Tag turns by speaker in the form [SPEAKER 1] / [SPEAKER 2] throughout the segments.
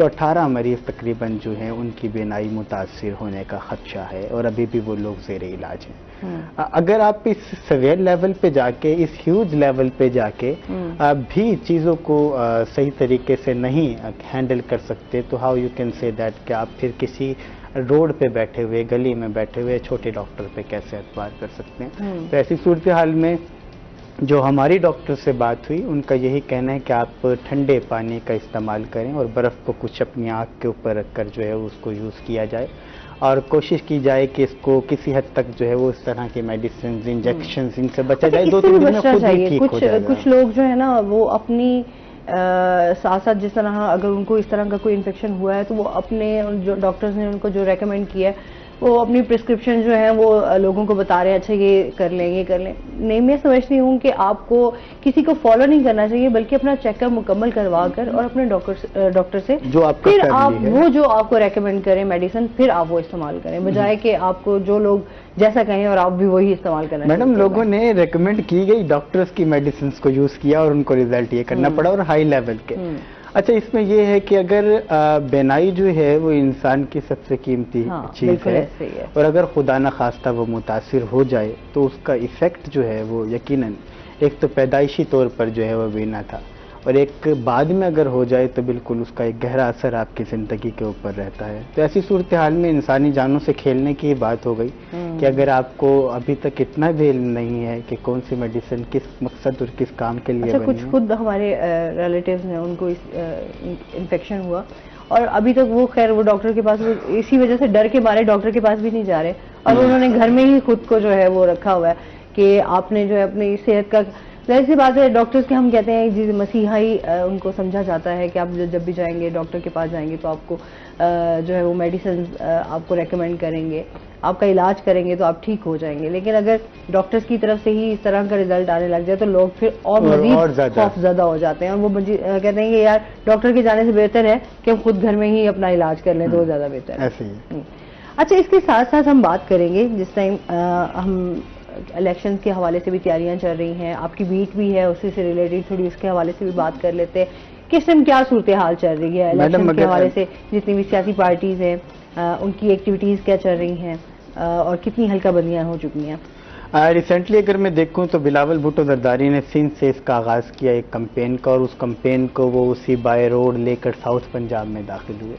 [SPEAKER 1] تو 18 مریض تقریباً جو ہیں ان کی بینائی متاثر ہونے کا خدشہ ہے اور ابھی بھی وہ لوگ زیر علاج ہیں. اگر آپ اس سویئر لیول پہ جا کے, اس ہیوج لیول پہ جا کے بھی چیزوں کو صحیح طریقے سے نہیں ہینڈل کر سکتے تو how you can say that کہ آپ پھر کسی روڈ پہ بیٹھے ہوئے, گلی میں بیٹھے ہوئے چھوٹے ڈاکٹر پہ کیسے اعتبار کر سکتے ہیں. تو ایسی صورتحال میں جو ہماری ڈاکٹر سے بات ہوئی ان کا یہی کہنا ہے کہ آپ ٹھنڈے پانی کا استعمال کریں اور برف کو کچھ اپنی آنکھ کے اوپر رکھ کر جو ہے اس کو یوز کیا جائے اور کوشش کی جائے کہ اس کو کسی حد تک جو ہے وہ اس طرح کی میڈیسنز, انجیکشنز ان سے بچا جائے. 2-3 دن میں خود ہی ٹھیک ہو جائے گا.
[SPEAKER 2] کچھ لوگ جو ہے نا وہ اپنی ساتھ ساتھ جس طرح اگر ان کو اس طرح کا کوئی انفیکشن ہوا ہے تو وہ اپنے جو ڈاکٹرز نے ان کو جو ریکمینڈ کیا ہے وہ اپنی پرسکرپشن جو ہیں وہ لوگوں کو بتا رہے ہیں اچھا یہ کر لیں یہ کر لیں. نہیں, میں سمجھتی ہوں کہ آپ کو کسی کو فالو نہیں کرنا چاہیے بلکہ اپنا چیک اپ مکمل کروا کر اور اپنے ڈاکٹر سے
[SPEAKER 1] جو آپ
[SPEAKER 2] پھر آپ وہ جو آپ کو ریکمینڈ کریں میڈیسن پھر آپ وہ استعمال کریں بجائے کہ آپ کو جو لوگ جیسا کہیں اور آپ بھی وہی استعمال کرنا.
[SPEAKER 1] میڈم لوگوں نے ریکمینڈ کی گئی ڈاکٹرز کی میڈیسنز کو یوز کیا اور ان کو ریزلٹ یہ کرنا پڑا اور ہائی لیول کے. اچھا, اس میں یہ ہے کہ اگر بینائی جو ہے وہ انسان کی سب سے قیمتی چیز ہے اور اگر خدا نخواستہ وہ متاثر ہو جائے تو اس کا ایفیکٹ جو ہے وہ یقیناً ایک تو پیدائشی طور پر جو ہے وہ بینا تھا اور ایک بعد میں اگر ہو جائے تو بالکل اس کا ایک گہرا اثر آپ کی زندگی کے اوپر رہتا ہے. تو ایسی صورتحال میں انسانی جانوں سے کھیلنے کی بات ہو گئی کہ اگر آپ کو ابھی تک اتنا بھی علم نہیں ہے کہ کون سی میڈیسن کس مقصد اور کس کام کے لیے بنی ہے.
[SPEAKER 2] کچھ خود ہمارے ریلیٹیوز ہیں ان کو انفیکشن ہوا اور ابھی تک وہ خیر وہ ڈاکٹر کے پاس اسی وجہ سے ڈر کے مارے ڈاکٹر کے پاس بھی نہیں جا رہے اور انہوں نے گھر میں ہی خود کو جو ہے وہ رکھا ہوا ہے کہ آپ نے جو ہے اپنی صحت کا. ظاہر سی بات ہے ڈاکٹرز کے ہم کہتے ہیں جی مسیحائی ان کو سمجھا جاتا ہے کہ آپ جب بھی جائیں گے ڈاکٹر کے پاس جائیں گے تو آپ کو جو ہے وہ میڈیسنز آپ کو ریکمینڈ کریں گے, آپ کا علاج کریں گے تو آپ ٹھیک ہو جائیں گے. لیکن اگر ڈاکٹرز کی طرف سے ہی اس طرح کا رزلٹ آنے لگ جائے تو لوگ پھر اور مزید خوف زدہ ہو جاتے ہیں اور وہ کہتے ہیں کہ یار ڈاکٹر کے جانے سے بہتر ہے کہ ہم خود گھر میں ہی اپنا علاج کر لیں تو وہ زیادہ بہتر ہے. اچھا, اس کے ساتھ ساتھ ہم بات کریں گے جس ٹائم ہم الیکشن کے حوالے سے بھی تیاریاں چل رہی ہیں, آپ کی بیٹ بھی ہے اسی سے ریلیٹڈ, تھوڑی اس کے حوالے سے بھی بات کر لیتے ہیں. کس ٹائم کیا صورتحال چل رہی ہے الیکشن کے حوالے سے, جتنی بھی سیاسی پارٹیز ہیں ان کی ایکٹیویٹیز کیا چل رہی ہیں اور کتنی حلقہ بندیاں ہو چکی ہیں؟
[SPEAKER 1] ریسنٹلی اگر میں دیکھوں تو بلاول بھٹو زرداری نے سندھ سے اس کا آغاز کیا ایک کمپین کا اور اس کمپین کو وہ اسی بائی روڈ لے کر ساؤتھ پنجاب میں داخل ہوئے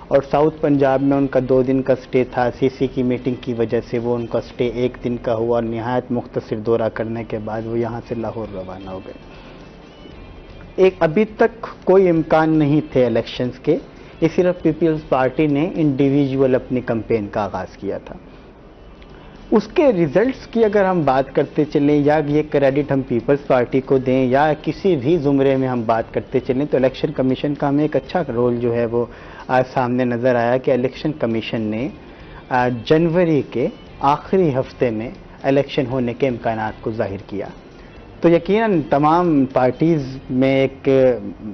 [SPEAKER 1] اور ساؤتھ پنجاب میں ان کا 2 دن کا سٹے تھا. سی کی میٹنگ کی وجہ سے وہ ان کا سٹے 1 دن کا ہوا اور نہایت مختصر دورہ کرنے کے بعد وہ یہاں سے لاہور روانہ ہو گئے. ابھی تک کوئی امکان نہیں تھے الیکشنز کے, یہ صرف پیپلز پارٹی نے انڈیویجول اپنی کمپین کا آغاز کیا تھا. اس کے ریزلٹس کی اگر ہم بات کرتے چلیں یا یہ کریڈٹ ہم پیپلز پارٹی کو دیں یا کسی بھی زمرے میں ہم بات کرتے چلیں تو الیکشن کمیشن کا ہمیں ایک اچھا رول جو ہے وہ آج سامنے نظر آیا کہ الیکشن کمیشن نے جنوری کے آخری ہفتے میں الیکشن ہونے کے امکانات کو ظاہر کیا. تو یقیناً تمام پارٹیز میں ایک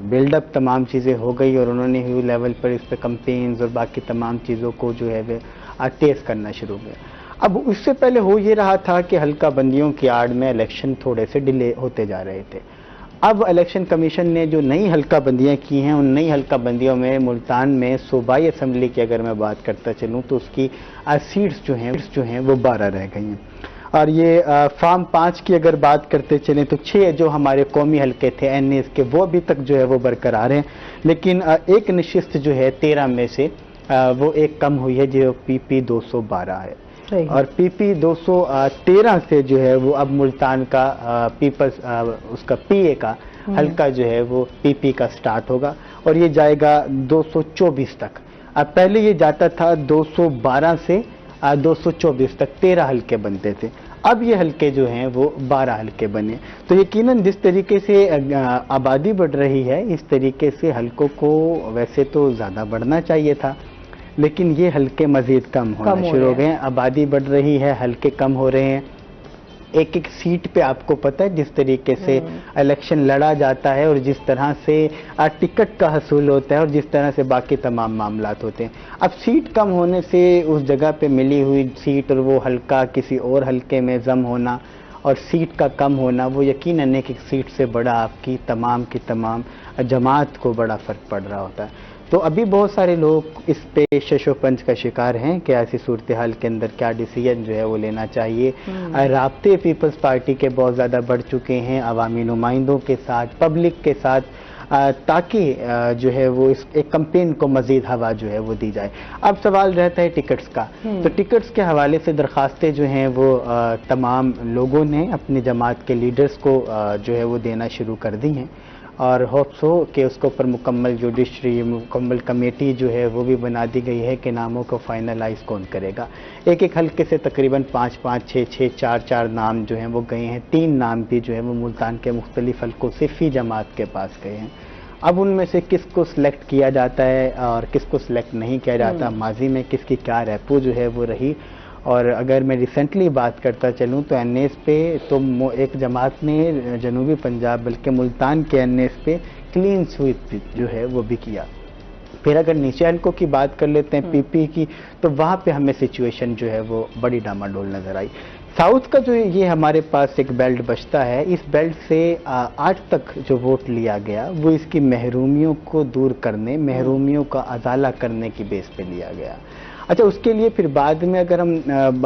[SPEAKER 1] بلڈ اپ تمام چیزیں ہو گئی اور انہوں نے ہیو لیول پر اس پہ کمپینز اور باقی تمام چیزوں کو جو ہے وہ تیز کرنا شروع کیا. اب اس سے پہلے ہو یہ رہا تھا کہ حلقہ بندیوں کی آڑ میں الیکشن تھوڑے سے ڈیلے ہوتے جا رہے تھے. اب الیکشن کمیشن نے جو نئی حلقہ بندیاں کی ہیں ان نئی حلقہ بندیوں میں ملتان میں صوبائی اسمبلی کی اگر میں بات کرتا چلوں تو اس کی سیٹس جو ہیں وہ 12 رہ گئی ہیں اور یہ فارم 5 کی اگر بات کرتے چلیں تو 6 جو ہمارے قومی حلقے تھے NAs کے وہ ابھی تک جو ہے وہ برقرار ہیں لیکن ایک نشست جو ہے 13 میں سے وہ ایک کم ہوئی ہے جو PP 212 ہے اور PP 213 سے جو ہے وہ اب ملتان کا پیپلز اس کا PA کا حلقہ جو ہے وہ PP کا سٹارٹ ہوگا اور یہ جائے گا 224 تک. اب پہلے یہ جاتا تھا 212 سے 224 تک 13 حلقے بنتے تھے, اب یہ حلقے جو ہیں وہ 12 حلقے بنے. تو یقیناً جس طریقے سے آبادی بڑھ رہی ہے اس طریقے سے حلقوں کو ویسے تو زیادہ بڑھنا چاہیے تھا لیکن یہ حلقے مزید کم ہونا شروع ہو گئے ہیں. آبادی بڑھ رہی ہے, حلقے کم ہو رہے ہیں. ایک سیٹ پہ آپ کو پتہ ہے جس طریقے سے الیکشن لڑا جاتا ہے اور جس طرح سے ٹکٹ کا حصول ہوتا ہے اور جس طرح سے باقی تمام معاملات ہوتے ہیں. اب سیٹ کم ہونے سے اس جگہ پہ ملی ہوئی سیٹ اور وہ حلقہ کسی اور حلقے میں ضم ہونا اور سیٹ کا کم ہونا وہ یقیناً ایک سیٹ سے بڑا آپ کی تمام جماعت کو بڑا فرق پڑ رہا ہوتا ہے. تو ابھی بہت سارے لوگ اس پہ شش و پنج کا شکار ہیں کہ ایسی صورتحال کے اندر کیا ڈیسیجن جو ہے وہ لینا چاہیے. رابطے پیپلز پارٹی کے بہت زیادہ بڑھ چکے ہیں عوامی نمائندوں کے ساتھ, پبلک کے ساتھ, تاکہ جو ہے وہ اس ایک کمپین کو مزید ہوا جو ہے وہ دی جائے. اب سوال رہتا ہے ٹکٹس کا. تو ٹکٹس کے حوالے سے درخواستیں جو ہیں وہ تمام لوگوں نے اپنی جماعت کے لیڈرز کو جو ہے وہ دینا شروع کر دی ہیں, اور ہوپس ہو کہ اس کے اوپر مکمل جوڈیشری, مکمل کمیٹی جو ہے وہ بھی بنا دی گئی ہے کہ ناموں کو فائنلائز کون کرے گا. ایک ایک حلقے سے تقریباً 5 5 6 6 4 4 نام جو ہیں وہ گئے ہیں. 3 نام بھی جو ہے وہ ملتان کے مختلف حلقوں سے فی جماعت کے پاس گئے ہیں. اب ان میں سے کس کو سلیکٹ کیا جاتا ہے اور کس کو سلیکٹ نہیں کیا جاتا, ماضی میں کس کی کیا ریپو جو ہے وہ رہی. اور اگر میں ریسنٹلی بات کرتا چلوں تو این ایس پہ تو ایک جماعت نے جنوبی پنجاب بلکہ ملتان کے این ایس پہ کلین سویپ جو ہے وہ بھی کیا. پھر اگر نیچے حلقوں کی بات کر لیتے ہیں پی پی کی, تو وہاں پہ ہمیں سچویشن جو ہے وہ بڑی ڈاماڈول نظر آئی. ساؤتھ کا جو یہ ہمارے پاس ایک بیلٹ بچتا ہے, اس بیلٹ سے آج تک جو ووٹ لیا گیا وہ اس کی محرومیوں کو دور کرنے, محرومیوں کا ازالہ کرنے کی بیس پہ لیا گیا. اچھا, اس کے لیے پھر بعد میں اگر ہم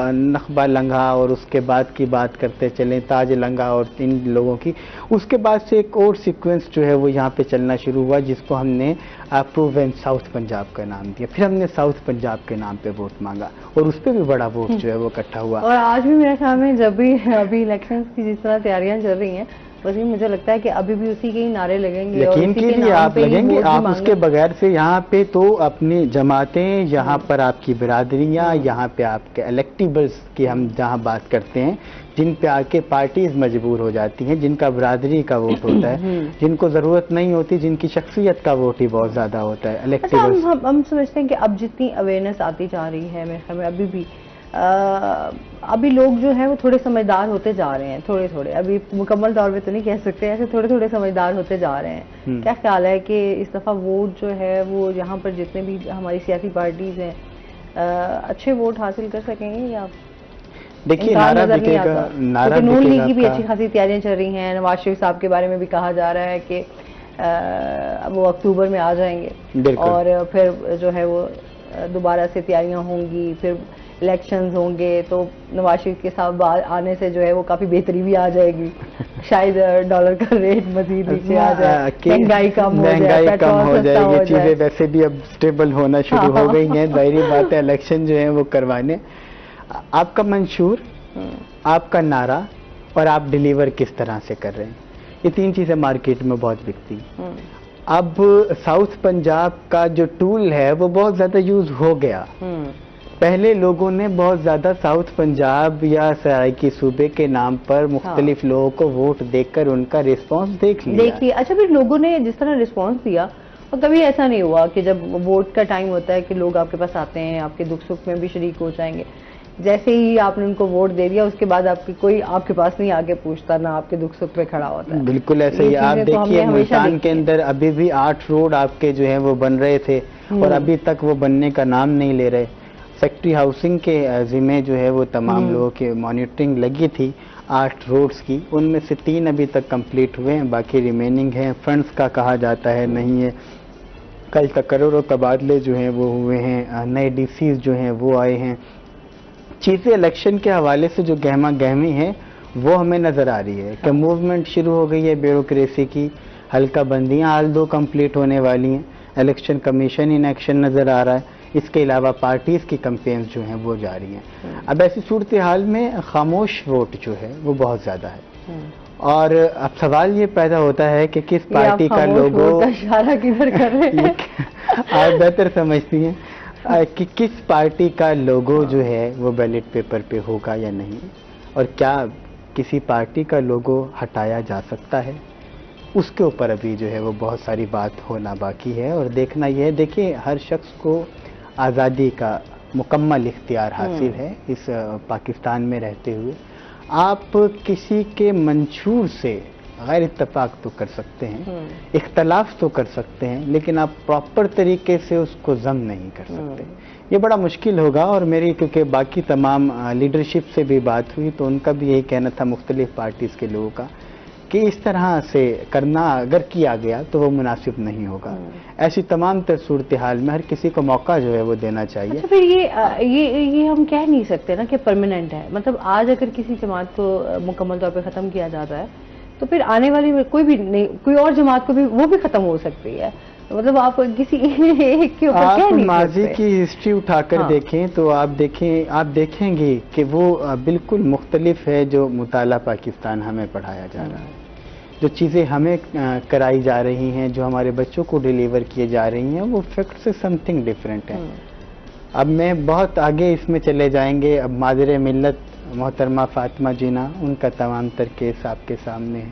[SPEAKER 1] نخبہ لنگھا اور اس کے بعد کی بات کرتے چلیں, تاج لنگھا اور ان لوگوں کی, اس کے بعد سے ایک اور سیکوینس جو ہے وہ یہاں پہ چلنا شروع ہوا جس کو ہم نے پروون ساؤتھ پنجاب کا نام دیا. پھر ہم نے ساؤتھ پنجاب کے نام پہ ووٹ مانگا اور اس پہ بھی بڑا ووٹ جو ہے وہ اکٹھا ہوا.
[SPEAKER 2] اور آج بھی میرے خیال میں جب بھی ابھی الیکشنز کی جس طرح تیاریاں چل رہی ہیں, ویسے مجھے لگتا ہے کہ ابھی بھی اسی کے ہی نعرے لگیں گے.
[SPEAKER 1] یقین کیجیے آپ لگیں گے, آپ اس کے بغیر سے یہاں پہ تو اپنی جماعتیں, یہاں پر آپ کی برادریاں, یہاں پہ آپ کے الیکٹیبلز کی ہم جہاں بات کرتے ہیں, جن پہ آ کے پارٹیز مجبور ہو جاتی ہیں, جن کا برادری کا ووٹ ہوتا ہے, جن کو ضرورت نہیں ہوتی, جن کی شخصیت کا ووٹ ہی بہت زیادہ ہوتا ہے, الیکٹیبلز.
[SPEAKER 2] ہم سمجھتے ہیں کہ اب جتنی اویئرنیس آتی جا رہی ہے میرے خیال میں ابھی بھی ابھی لوگ جو ہیں وہ تھوڑے سمجھدار ہوتے جا رہے ہیں, تھوڑے تھوڑے, ابھی مکمل طور پہ تو نہیں کہہ سکتے, ایسے تھوڑے تھوڑے سمجھدار ہوتے جا رہے ہیں. کیا خیال ہے کہ اس دفعہ ووٹ جو ہے وہ یہاں پر جتنے بھی ہماری سیاسی پارٹیز ہیں اچھے ووٹ حاصل کر سکیں گے یا
[SPEAKER 1] دیکھیے نعرہ بکے گا؟
[SPEAKER 2] نون لیگ کی بھی اچھی خاصی تیاریاں چل رہی ہیں. نواز شریف صاحب کے بارے میں بھی کہا جا رہا ہے کہ وہ اکتوبر میں آ جائیں گے اور پھر جو ہے وہ دوبارہ سے تیاریاں ہوں گی, پھر الیکشنز ہوں گے تو نواز شریف کے ساتھ آنے سے جو ہے وہ کافی بہتری بھی آ جائے گی, شاید ڈالر کا ریٹ مزید نیچے آ جائے, مہنگائی کم ہو
[SPEAKER 1] جائے گی, چیزیں ویسے بھی اب سٹیبل ہونا شروع ہو گئی ہیں. ظاہری بات ہے الیکشن جو ہیں وہ کروانے. آپ کا منشور, آپ کا نعرہ اور آپ ڈیلیور کس طرح سے کر رہے ہیں, یہ 3 چیزیں مارکیٹ میں بہت بکتی ہیں. اب ساؤتھ پنجاب کا جو ٹول ہے وہ بہت زیادہ یوز ہو گیا. پہلے لوگوں نے بہت زیادہ ساؤتھ پنجاب یا سرائکی صوبے کے نام پر مختلف لوگوں کو ووٹ دیکھ کر ان کا ریسپانس دیکھ لیا.
[SPEAKER 2] اچھا, پھر لوگوں نے جس طرح ریسپانس دیا, اور کبھی ایسا نہیں ہوا کہ جب ووٹ کا ٹائم ہوتا ہے کہ لوگ آپ کے پاس آتے ہیں, آپ کے دکھ سکھ میں بھی شریک ہو جائیں گے, جیسے ہی آپ نے ان کو ووٹ دے دیا اس کے بعد کوئی آپ کے پاس نہیں آگے پوچھتا, نہ آپ کے دکھ سکھ پہ کھڑا ہوتا ہے.
[SPEAKER 1] بالکل ایسے ہی آپ دیکھیے ملتان کے اندر ابھی بھی 8 روڈ آپ کے جو ہیں وہ بن رہے تھے اور ابھی تک وہ بننے کا نام نہیں لے رہے. سیکٹری ہاؤسنگ کے ذمہ جو ہے وہ تمام لوگوں کی مانیٹرنگ لگی تھی 8 روڈز کی, ان میں سے 3 ابھی تک کمپلیٹ ہوئے ہیں, باقی ریمیننگ ہیں. فنڈز کا کہا جاتا ہے نہیں ہے. کل تک کروڑوں تبادلے جو ہیں وہ ہوئے ہیں, نئے ڈی سیز جو ہیں وہ آئے ہیں. چیزیں الیکشن کے حوالے سے جو گہما گہمی ہے وہ ہمیں نظر آ رہی ہے کہ موومنٹ شروع ہو گئی ہے بیوروکریسی کی, حلقہ بندیاں آل دو کمپلیٹ ہونے والی ہیں, الیکشن کمیشن ان ایکشن نظر آ رہا ہے, اس کے علاوہ پارٹیز کی کمپینز جو ہیں وہ جاری ہیں. اب ایسی صورتحال میں خاموش ووٹ جو ہے وہ بہت زیادہ ہے, اور اب سوال یہ پیدا ہوتا ہے کہ کس پارٹی کا لوگو,
[SPEAKER 2] اشارہ کدھر کر رہے ہیں
[SPEAKER 1] آپ بہتر سمجھتی ہیں کہ کس پارٹی کا لوگو جو ہے وہ بیلٹ پیپر پہ ہوگا یا نہیں, اور کیا کسی پارٹی کا لوگو ہٹایا جا سکتا ہے. اس کے اوپر ابھی جو ہے وہ بہت ساری بات ہونا باقی ہے, اور دیکھنا یہ ہے. دیکھیں ہر شخص کو آزادی کا مکمل اختیار حاصل ہے اس پاکستان میں رہتے ہوئے. آپ کسی کے منشور سے غیر اتفاق تو کر سکتے ہیں, اختلاف تو کر سکتے ہیں, لیکن آپ پراپر طریقے سے اس کو ضم نہیں کر سکتے. یہ بڑا مشکل ہوگا. اور میری کیونکہ باقی تمام لیڈرشپ سے بھی بات ہوئی تو ان کا بھی یہی کہنا تھا مختلف پارٹیز کے لوگوں کا کہ اس طرح سے کرنا اگر کیا گیا تو وہ مناسب نہیں ہوگا. ایسی تمام تر صورتحال میں ہر کسی کو موقع جو ہے وہ دینا چاہیے.
[SPEAKER 2] اچھا پھر یہ ہم کہہ نہیں سکتے نا کہ پرماننٹ ہے. مطلب آج اگر کسی جماعت کو مکمل طور پہ ختم کیا جاتا ہے تو پھر آنے والی کوئی بھی نہیں، کوئی اور جماعت کو بھی وہ بھی ختم ہو سکتی ہے. مطلب آپ کسی ایک کے اوپر کہہ نہیں سکتے.
[SPEAKER 1] ماضی کی ہسٹری اٹھا کر دیکھیں تو آپ دیکھیں گے کہ وہ بالکل مختلف ہے جو مطالعہ پاکستان ہمیں پڑھایا جا رہا ہے، جو چیزیں ہمیں کرائی جا رہی ہیں، جو ہمارے بچوں کو ڈیلیور کیے جا رہی ہیں، وہ فیکٹ سے سم تھنگ ڈفرینٹ ہے. اب میں بہت آگے اس میں چلے جائیں گے. اب مادر ملت محترمہ فاطمہ جینا، ان کا تمام تر کیس آپ کے سامنے ہے.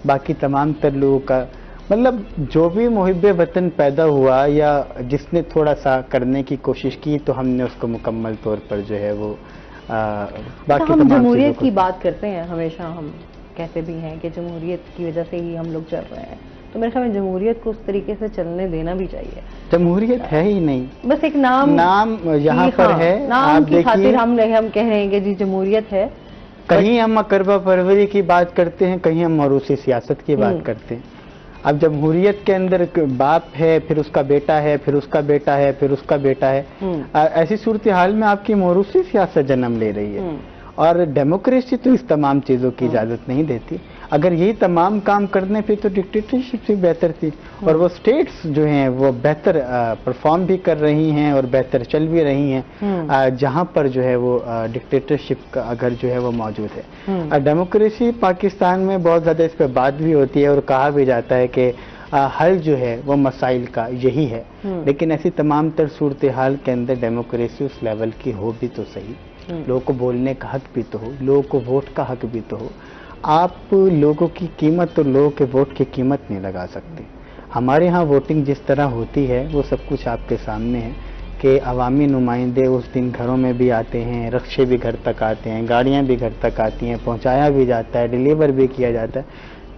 [SPEAKER 1] باقی تمام تر لوگوں کا مطلب جو بھی محب وطن پیدا ہوا یا جس نے تھوڑا سا کرنے کی کوشش کی تو ہم نے اس کو مکمل طور پر جو ہے وہ باقی
[SPEAKER 2] ہم
[SPEAKER 1] تمام
[SPEAKER 2] جمہوریت کی بات کرتے ہیں، ہمیشہ ہم کہتے بھی ہیں کہ جمہوریت کی وجہ سے ہی ہم لوگ چل رہے ہیں. تو میرے خیال میں جمہوریت کو اس طریقے سے چلنے دینا بھی چاہیے.
[SPEAKER 1] جمہوریت ہے ہی نہیں،
[SPEAKER 2] بس ایک نام
[SPEAKER 1] یہاں پر ہے.
[SPEAKER 2] نام کی خاطر ہم کہہ رہے ہیں کہ جی جمہوریت ہے.
[SPEAKER 1] کہیں ہم اقربہ پروری کی بات کرتے ہیں، کہیں ہم موروثی سیاست کی بات کرتے ہیں. اب جمہوریت کے اندر باپ ہے، پھر اس کا بیٹا ہے، پھر اس کا بیٹا ہے، پھر اس کا بیٹا ہے. ایسی صورتحال میں آپ کی موروثی سیاست جنم لے رہی ہے. اور ڈیموکریسی تو اس تمام چیزوں کی اجازت نہیں دیتی. اگر یہی تمام کام کرنے پہ تو ڈکٹیٹرشپ سے بہتر تھی. اور وہ سٹیٹس جو ہیں وہ بہتر پرفارم بھی کر رہی ہیں اور بہتر چل بھی رہی ہیں جہاں پر جو ہے وہ ڈکٹیٹرشپ کا اگر جو ہے وہ موجود ہے. ڈیموکریسی پاکستان میں بہت زیادہ اس پہ بات بھی ہوتی ہے اور کہا بھی جاتا ہے کہ حل جو ہے وہ مسائل کا یہی ہے. لیکن ایسی تمام تر صورتحال کے اندر ڈیموکریسی اس لیول کی ہو بھی تو صحیح، لوگوں کو بولنے کا حق بھی تو ہو، لوگوں کو ووٹ کا حق بھی تو ہو. آپ لوگوں کی قیمت اور لوگوں کے ووٹ کی قیمت نہیں لگا سکتے. ہمارے ہاں ووٹنگ جس طرح ہوتی ہے وہ سب کچھ آپ کے سامنے ہے کہ عوامی نمائندے اس دن گھروں میں بھی آتے ہیں، رکشے بھی گھر تک آتے ہیں، گاڑیاں بھی گھر تک آتی ہیں، پہنچایا بھی جاتا ہے، ڈیلیور بھی کیا جاتا ہے.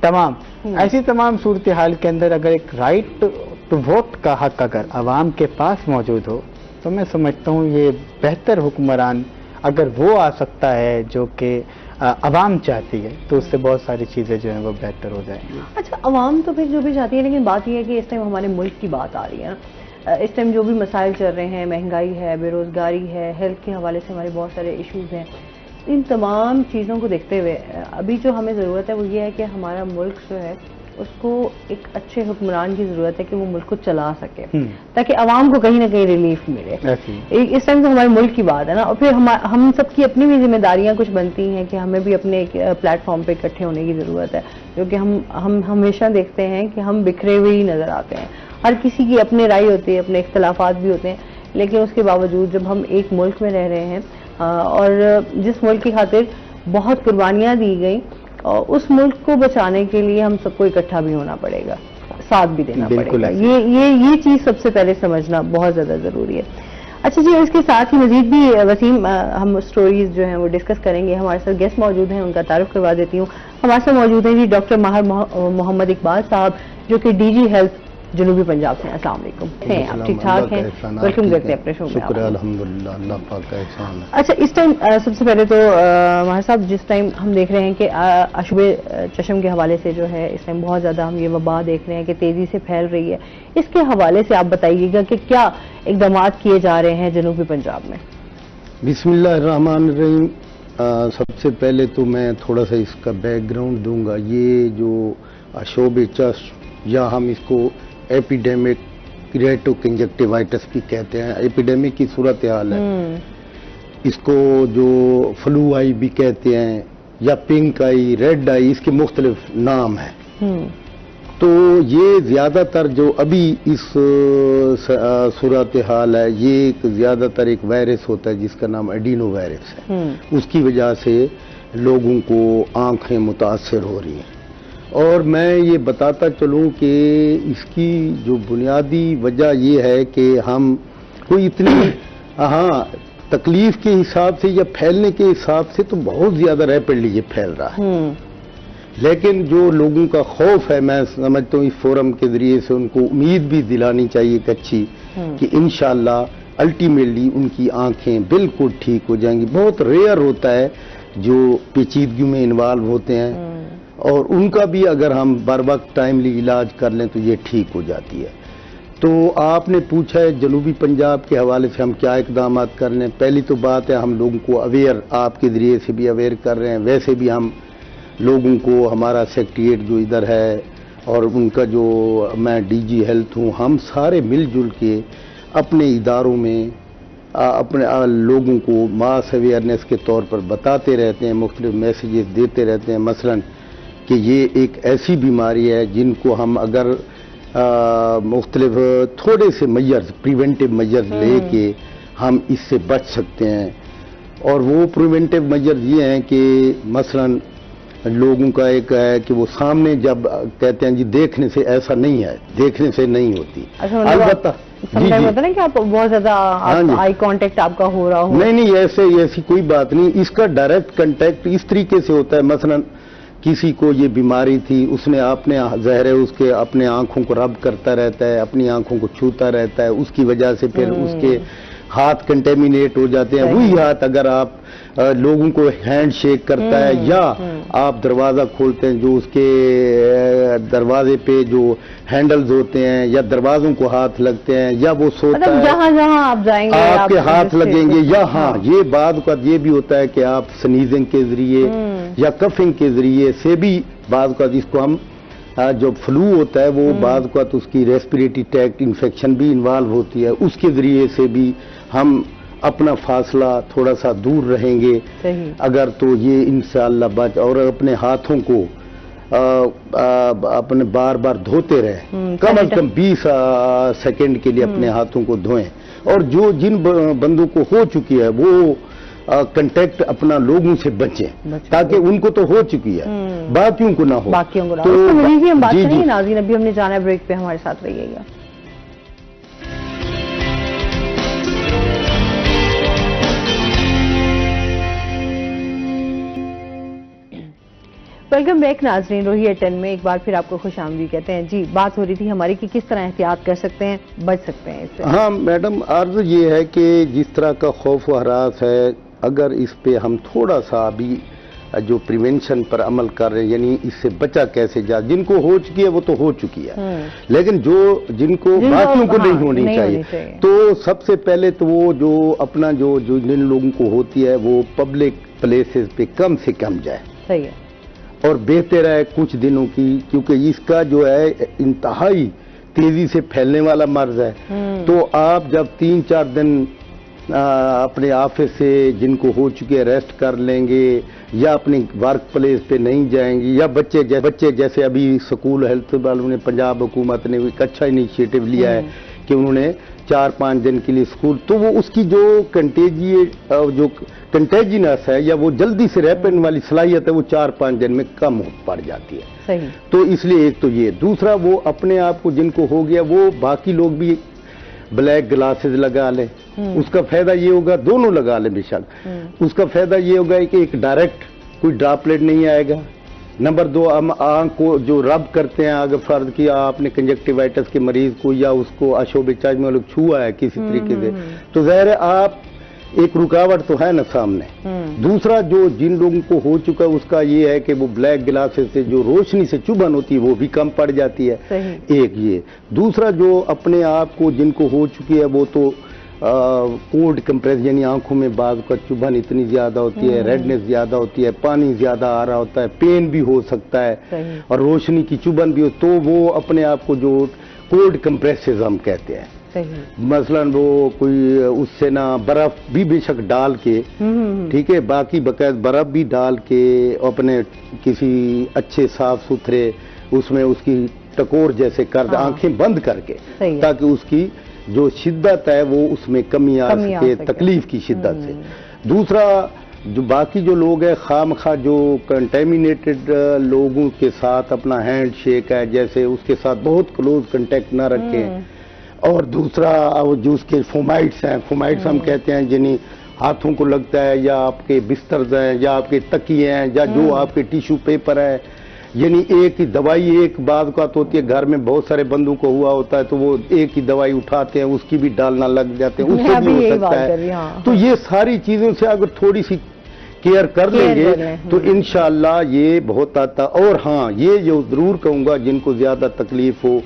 [SPEAKER 1] تمام ایسی تمام صورتحال کے اندر اگر ایک رائٹ ٹو ووٹ کا حق اگر عوام کے پاس موجود ہو تو میں سمجھتا ہوں یہ بہتر حکمران اگر وہ آ سکتا ہے جو کہ عوام چاہتی ہے تو اس سے بہت ساری چیزیں جو ہیں وہ بہتر ہو جائیں گی.
[SPEAKER 2] اچھا عوام تو پھر جو بھی چاہتی ہے، لیکن بات یہ ہے کہ اس ٹائم ہمارے ملک کی بات آ رہی ہے نا. اس ٹائم جو بھی مسائل چل رہے ہیں، مہنگائی ہے، بے روزگاری ہے، ہیلتھ کے حوالے سے ہمارے بہت سارے ایشوز ہیں. ان تمام چیزوں کو دیکھتے ہوئے ابھی جو ہمیں ضرورت ہے وہ یہ ہے کہ ہمارا ملک جو ہے اس کو ایک اچھے حکمران کی ضرورت ہے کہ وہ ملک کو چلا سکے تاکہ عوام کو کہیں نہ کہیں ریلیف ملے. اس ٹائم تو ہمارے ملک کی بات ہے نا. اور پھر ہم سب کی اپنی بھی ذمہ داریاں کچھ بنتی ہیں کہ ہمیں بھی اپنے پلیٹ فارم پہ اکٹھے ہونے کی ضرورت ہے، کیونکہ ہم ہمیشہ دیکھتے ہیں کہ ہم بکھرے ہوئے ہی نظر آتے ہیں. ہر کسی کی اپنی رائے ہوتی ہے، اپنے اختلافات بھی ہوتے ہیں، لیکن اس کے باوجود جب ہم ایک ملک میں رہ رہے ہیں اور جس ملک کی خاطر بہت قربانیاں دی گئیں، اس ملک کو بچانے کے لیے ہم سب کو اکٹھا بھی ہونا پڑے گا، ساتھ بھی دینا پڑے گا. یہ چیز سب سے پہلے سمجھنا بہت زیادہ ضروری ہے. اچھا جی، اس کے ساتھ ہی مزید بھی وسیم ہم سٹوریز جو ہیں وہ ڈسکس کریں گے. ہمارے ساتھ گیسٹ موجود ہیں، ان کا تعارف کروا دیتی ہوں. ہمارے ساتھ موجود ہیں جی ڈاکٹر ماہر محمد اقبال صاحب جو کہ ڈی جی ہیلتھ جنوبی پنجاب سے. السلام علیکم. ہیں آپ ٹھیک ٹھاک ہیں؟ ویلکم کرتے ہیں اپنے شو میں.
[SPEAKER 3] شکر الحمدللہ، اللہ پاک کا احسان ہے.
[SPEAKER 2] اچھا اس ٹائم سب سے پہلے تو ماہر صاحب جس ٹائم ہم دیکھ رہے ہیں کہ اشوب چشم کے حوالے سے جو ہے اس ٹائم بہت زیادہ ہم یہ وبا دیکھ رہے ہیں کہ تیزی سے پھیل رہی ہے، اس کے حوالے سے آپ بتائیے گا کہ کیا اقدامات کیے جا رہے ہیں جنوبی پنجاب میں؟
[SPEAKER 3] بسم اللہ الرحمن الرحیم. سب سے پہلے تو میں تھوڑا سا اس کا بیک گراؤنڈ دوں گا. یہ جو اشوب چشم یا ہم اس کو ایپیڈیمک کریٹو کنجکٹیوائٹس بھی کہتے ہیں، ایپیڈیمک کی صورتحال ہے. اس کو جو فلو آئی بھی کہتے ہیں یا پنک آئی، ریڈ آئی، اس کے مختلف نام ہیں. تو یہ زیادہ تر جو ابھی اس صورتحال ہے، یہ ایک زیادہ تر ایک وائرس ہوتا ہے جس کا نام ایڈینو وائرس ہے. اس کی وجہ سے لوگوں کو آنکھیں متاثر ہو رہی ہیں. اور میں یہ بتاتا چلوں کہ اس کی جو بنیادی وجہ یہ ہے کہ ہم کوئی اتنی تکلیف کے حساب سے یا پھیلنے کے حساب سے تو بہت زیادہ ریپڈلی یہ پھیل رہا ہے. لیکن جو لوگوں کا خوف ہے، میں سمجھتا ہوں اس فورم کے ذریعے سے ان کو امید بھی دلانی چاہیے ایک اچھی کہ انشاءاللہ الٹیمیٹلی ان کی آنکھیں بالکل ٹھیک ہو جائیں گی. بہت ریئر ہوتا ہے جو پیچیدگی میں انوالو ہوتے ہیں اور ان کا بھی اگر ہم بر وقت ٹائملی علاج کر لیں تو یہ ٹھیک ہو جاتی ہے. تو آپ نے پوچھا ہے جنوبی پنجاب کے حوالے سے ہم کیا اقدامات کر رہے ہیں. پہلی تو بات ہے ہم لوگوں کو اویئر آپ کے ذریعے سے بھی اویئر کر رہے ہیں. ویسے بھی ہم لوگوں کو ہمارا سیکریٹریٹ جو ادھر ہے اور ان کا جو میں ڈی جی ہیلتھ ہوں, ہم سارے مل جل کے اپنے اداروں میں اپنے لوگوں کو ماس اویئرنیس کے طور پر بتاتے رہتے ہیں, مختلف میسیجز دیتے رہتے ہیں. مثلا کہ یہ ایک ایسی بیماری ہے جن کو ہم اگر مختلف تھوڑے سے میجرز پریونٹیو میجرز لے کے ہم اس سے بچ سکتے ہیں. اور وہ پریونٹیو میجرز یہ ہیں کہ مثلا لوگوں کا ایک ہے کہ وہ سامنے جب کہتے ہیں جی دیکھنے سے ایسا نہیں ہے, دیکھنے سے نہیں ہوتی. البتہ
[SPEAKER 2] ہوتا نا کہ آپ بہت زیادہ آئی کانٹیکٹ آپ کا ہو رہا ہو.
[SPEAKER 3] نہیں ایسی کوئی بات نہیں. اس کا ڈائریکٹ کنٹیکٹ اس طریقے سے ہوتا ہے. مثلا کسی کو یہ بیماری تھی, اس نے اپنے ظاہر ہے اس کے اپنے آنکھوں کو رب کرتا رہتا ہے, اپنی آنکھوں کو چھوتا رہتا ہے, اس کی وجہ سے پھر اس کے ہاتھ کنٹیمینیٹ ہو جاتے ہیں. وہی ہاتھ اگر آپ لوگوں کو ہینڈ شیک کرتا ہے یا آپ دروازہ کھولتے ہیں, جو اس کے دروازے پہ جو ہینڈلز ہوتے ہیں یا دروازوں کو ہاتھ لگتے ہیں, یا وہ سوتا ہے
[SPEAKER 2] جہاں جہاں آپ جائیں گے
[SPEAKER 3] آپ کے ہاتھ لگیں گے. یا یہ بعض اوقات یہ بھی ہوتا ہے کہ آپ سنیزنگ کے ذریعے یا کفنگ کے ذریعے سے بھی بعض اوقات جس کو ہم جو فلو ہوتا ہے وہ بعض اوقات اس کی ریسپیریٹری ٹریکٹ انفیکشن بھی انوالو ہوتی ہے, اس کے ذریعے سے بھی ہم اپنا فاصلہ تھوڑا سا دور رہیں گے اگر تو یہ انشاءاللہ بچ. اور اپنے ہاتھوں کو اپنے بار بار دھوتے رہیں, کم از کم 20 سیکنڈ کے لیے اپنے ہاتھوں کو دھوئیں. اور جو جن بندوں کو ہو چکی ہے وہ کنٹیکٹ اپنا لوگوں سے بچیں تاکہ ان کو تو ہو چکی ہے, باقیوں کو نہ ہو.
[SPEAKER 2] تو ہم بات کریں گے. ناظرین ابھی ہم نے جانا ہے بریک پہ, ہمارے ساتھ رہیے گا. ویلکم بیک ناظرین. روہی ایٹ10 میں ایک بار پھر آپ کو خوش آمدید کہتے ہیں. جی بات ہو رہی تھی ہماری کہ کس طرح احتیاط کر سکتے ہیں, بچ سکتے ہیں اس سے.
[SPEAKER 3] ہاں میڈم, عرض یہ ہے کہ جس طرح کا خوف و ہراس ہے, اگر اس پہ ہم تھوڑا سا ابھی جو پریونشن پر عمل کر رہے ہیں, یعنی اس سے بچا کیسے جا, جن کو ہو چکی ہے وہ تو ہو چکی ہے, لیکن جن کو باقیوں کو نہیں ہونی چاہیے. تو سب سے پہلے تو وہ جو اپنا جو جن لوگوں کو ہوتی ہے وہ پبلک پلیسز پہ کم سے کم جائے.
[SPEAKER 2] صحیح ہے.
[SPEAKER 3] اور بہتر ہے کچھ دنوں کی, کیونکہ اس کا جو ہے انتہائی تیزی سے پھیلنے والا مرض ہے. تو آپ جب 3-4 دن اپنے آفس سے جن کو ہو چکے ریسٹ کر لیں گے, یا اپنی ورک پلیس پہ نہیں جائیں گے, یا بچے جیسے ابھی سکول ہیلتھ والوں نے, پنجاب حکومت نے ایک اچھا انیشیٹو لیا ہے کہ انہوں نے 4-5 دن کے لیے اسکول, تو وہ اس کی جو کنٹیجنس ہے یا وہ جلدی سے ریپن والی صلاحیت ہے وہ 4-5 دن میں کم پڑ جاتی ہے.
[SPEAKER 2] صحیح.
[SPEAKER 3] تو اس لیے ایک تو یہ, دوسرا وہ اپنے آپ کو جن کو ہو گیا وہ باقی لوگ بھی بلیک گلاسز لگا لیں. اس کا فائدہ یہ ہوگا, دونوں لگا لیں بے شک, اس کا فائدہ یہ ہوگا کہ ایک ڈائریکٹ کوئی ڈراپلیٹ نہیں آئے گا. نمبر 2, ہم آنکھ کو جو رب کرتے ہیں, اگر فرض کیا آپ نے کنجکٹیوائٹس کے مریض کو یا اس کو اشوب چاج میں لوگ چھوا ہے کسی طریقے سے, تو ظاہر ہے آپ ایک رکاوٹ تو ہے نا سامنے. دوسرا جو جن لوگوں کو ہو چکا ہے اس کا یہ ہے کہ وہ بلیک گلاسز سے جو روشنی سے چبھن ہوتی ہے وہ بھی کم پڑ جاتی ہے. ایک یہ. دوسرا جو اپنے آپ کو جن کو ہو چکی ہے وہ تو کولڈ کمپریس, یعنی آنکھوں میں بعض کا چبھن اتنی زیادہ ہوتی ہے, ریڈنس زیادہ ہوتی ہے, پانی زیادہ آ رہا ہوتا ہے, پین بھی ہو سکتا ہے, اور روشنی کی چبھن بھی ہو, تو وہ اپنے آپ کو جو کولڈ کمپریسز ہم کہتے ہیں. مثلا وہ کوئی اس سے نہ برف بھی بے شک ڈال کے, ٹھیک ہے, باقی باقاعدہ برف بھی ڈال کے اپنے کسی اچھے صاف ستھرے اس میں اس کی ٹکور جیسے کر دیں, آنکھیں بند کر کے, تاکہ اس کی جو شدت ہے وہ اس میں کمی آ سکے, تکلیف کی شدت سے. دوسرا جو باقی جو لوگ ہیں خواہ مخواہ جو کنٹیمینیٹڈ لوگوں کے ساتھ اپنا ہینڈ شیک ہے جیسے اس کے ساتھ بہت کلوز کنٹیکٹ نہ رکھیں. اور دوسرا جو اس کے فومائٹس ہیں, فومائٹس ہم کہتے ہیں جنہیں ہاتھوں کو لگتا ہے, یا آپ کے بسترز ہیں, یا آپ کے تکیے ہیں, یا جو آپ کے ٹیشو پیپر ہے, یعنی ایک ہی دوائی ایک بعض کا تو ہوتی ہے, گھر میں بہت سارے بندوں کو ہوا ہوتا ہے تو وہ ایک ہی دوائی اٹھاتے ہیں, اس کی بھی ڈالنا لگ جاتے ہیں, اس سے بھی ہو سکتا ہے. تو یہ ساری چیزوں سے اگر تھوڑی سی کیئر کر لیں گے تو انشاءاللہ یہ بہت آتا. اور ہاں یہ جو ضرور کہوں گا جن کو زیادہ تکلیف ہو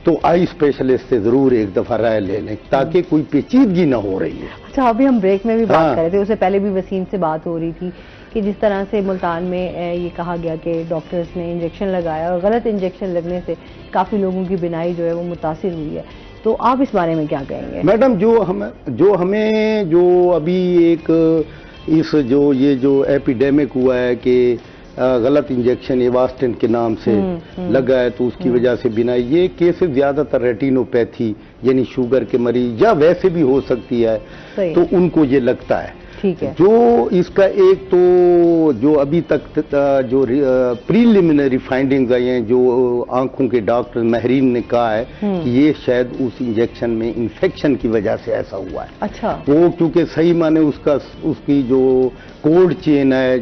[SPEAKER 3] تو آئی اسپیشلسٹ سے ضرور ایک دفعہ رائے لے لیں تاکہ کوئی پیچیدگی نہ ہو رہی ہے.
[SPEAKER 2] اچھا ابھی ہم بریک میں بھی بات کر رہے تھے, اس سے پہلے بھی وسیم سے بات ہو رہی تھی کہ جس طرح سے ملتان میں یہ کہا گیا کہ ڈاکٹرز نے انجیکشن لگایا اور غلط انجیکشن لگنے سے کافی لوگوں کی بینائی جو ہے وہ متاثر ہوئی ہے, تو آپ اس بارے میں کیا کہیں گے؟
[SPEAKER 3] میڈم جو ہمیں جو ابھی ایک یہ جو ایپیڈیمک ہوا ہے کہ غلط انجیکشن ایواسٹن کے نام سے لگا ہے تو اس کی وجہ سے بینائی, یہ کیسز زیادہ تر ریٹینوپیتھی یعنی شوگر کے مریض یا ویسے بھی ہو سکتی ہے تو ان کو یہ لگتا ہے. جو اس کا ایک تو جو ابھی تک جو پریلیمنری فائنڈنگز آئی ہیں جو آنکھوں کے ڈاکٹر ماہرین نے کہا ہے کہ یہ شاید اس انجیکشن میں انفیکشن کی وجہ سے ایسا ہوا ہے.
[SPEAKER 2] اچھا
[SPEAKER 3] وہ کیونکہ صحیح معنی اس کی جو کولڈ چین ہے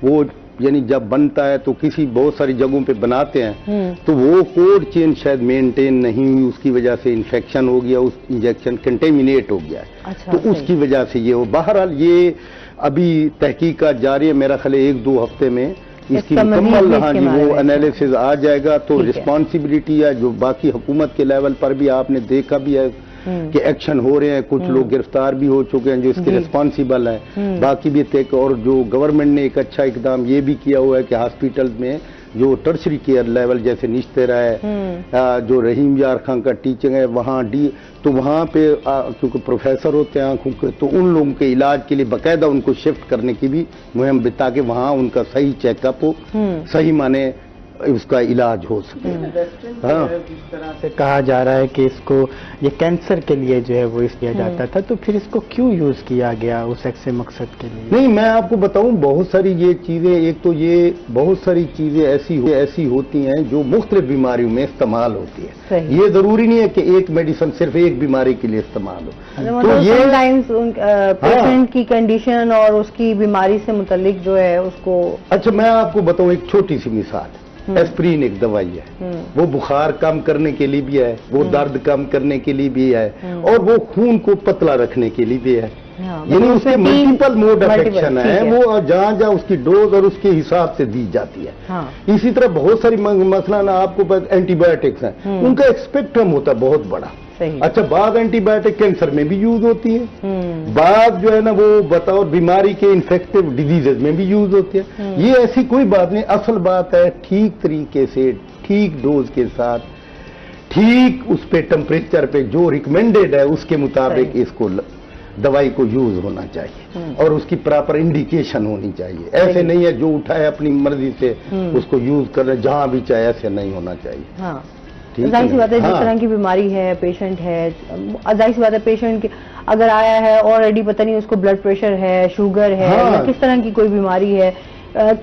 [SPEAKER 3] وہ یعنی جب بنتا ہے تو بہت ساری جگہوں پہ بناتے ہیں تو وہ کولڈ چین شاید مینٹین نہیں ہوئی, اس کی وجہ سے انفیکشن ہو گیا, اس انجیکشن کنٹیمینیٹ ہو گیا ہے. تو اس کی وجہ سے یہ بہرحال یہ ابھی تحقیقات جاری ہے, میرا خیال 1-2 ہفتے میں اس کی مکمل وہ انالیسز آ جائے گا. تو رسپانسبلٹی ہے جو باقی حکومت کے لیول پر بھی آپ نے دیکھا بھی ہے کہ ایکشن ہو رہے ہیں, کچھ لوگ گرفتار بھی ہو چکے ہیں جو اس کے ریسپانسیبل ہیں, باقی بھی اور جو گورنمنٹ نے ایک اچھا اقدام یہ بھی کیا ہوا ہے کہ ہاسپیٹل میں جو ٹرشری کیئر لیول جیسے نشترا ہے جو رحیم یار خان کا ٹیچنگ ہے وہاں تو وہاں پہ کیونکہ پروفیسر ہوتے ہیں آنکھوں کے تو ان لوگوں کے علاج کے لیے باقاعدہ ان کو شفٹ کرنے کی بھی مہم تاکہ وہاں ان کا صحیح چیک اپ ہو, صحیح معنی اس کا علاج ہو سکے.
[SPEAKER 1] جس طرح سے کہا جا رہا ہے کہ اس کو یہ کینسر کے لیے جو ہے وہ اس کیا جاتا تھا تو پھر اس کو کیوں یوز کیا گیا اس ایسے مقصد کے لیے؟
[SPEAKER 3] نہیں میں آپ کو بتاؤں بہت ساری یہ چیزیں, ایک تو یہ بہت ساری چیزیں ایسی ہوتی ہیں جو مختلف بیماریوں میں استعمال ہوتی ہے. یہ ضروری نہیں ہے کہ ایک میڈیسن صرف ایک بیماری کے لیے استعمال ہو.
[SPEAKER 2] تو یہ پیشنٹ کی کنڈیشن اور اس کی بیماری سے متعلق جو ہے اس کو.
[SPEAKER 3] اچھا میں آپ کو بتاؤں ایک چھوٹی سی مثال, ایسپرین ایک دوائی ہے, وہ بخار کم کرنے کے لیے بھی ہے, وہ درد کم کرنے کے لیے بھی ہے, اور وہ خون کو پتلا رکھنے کے لیے بھی ہے. یعنی اس کے ملٹیپل موڈ آف ایکشن ہے, وہ جہاں اس کی ڈوز اور اس کے حساب سے دی جاتی ہے. اسی طرح بہت ساری مثلاً آپ کو اینٹی بایوٹکس ہیں, ان کا ایک اسپیکٹرم ہوتا ہے بہت بڑا. اچھا بعض اینٹی بایوٹک کینسر میں بھی یوز ہوتی ہے, بعض جو ہے نا وہ بتاؤ بیماری کے انفیکٹو ڈیزیز میں بھی یوز ہوتی ہے. یہ ایسی کوئی بات نہیں, اصل بات ہے ٹھیک طریقے سے ٹھیک ڈوز کے ساتھ ٹھیک اس پہ ٹمپریچر پہ جو ریکمینڈیڈ ہے اس کے مطابق اس کو دوائی کو یوز ہونا چاہیے اور اس کی پراپر انڈیکیشن ہونی چاہیے. ایسے نہیں ہے جو اٹھائے اپنی مرضی سے اس کو یوز کر رہے جہاں بھی چاہے, ایسے نہیں ہونا چاہیے.
[SPEAKER 2] ظاہر سی بات ہے جس طرح کی بیماری ہے پیشنٹ ہے, ظاہر سی بات ہے پیشنٹ اگر آیا ہے آلریڈی پتہ نہیں اس کو بلڈ پریشر ہے, شوگر ہے, یا کس طرح کی کوئی بیماری ہے,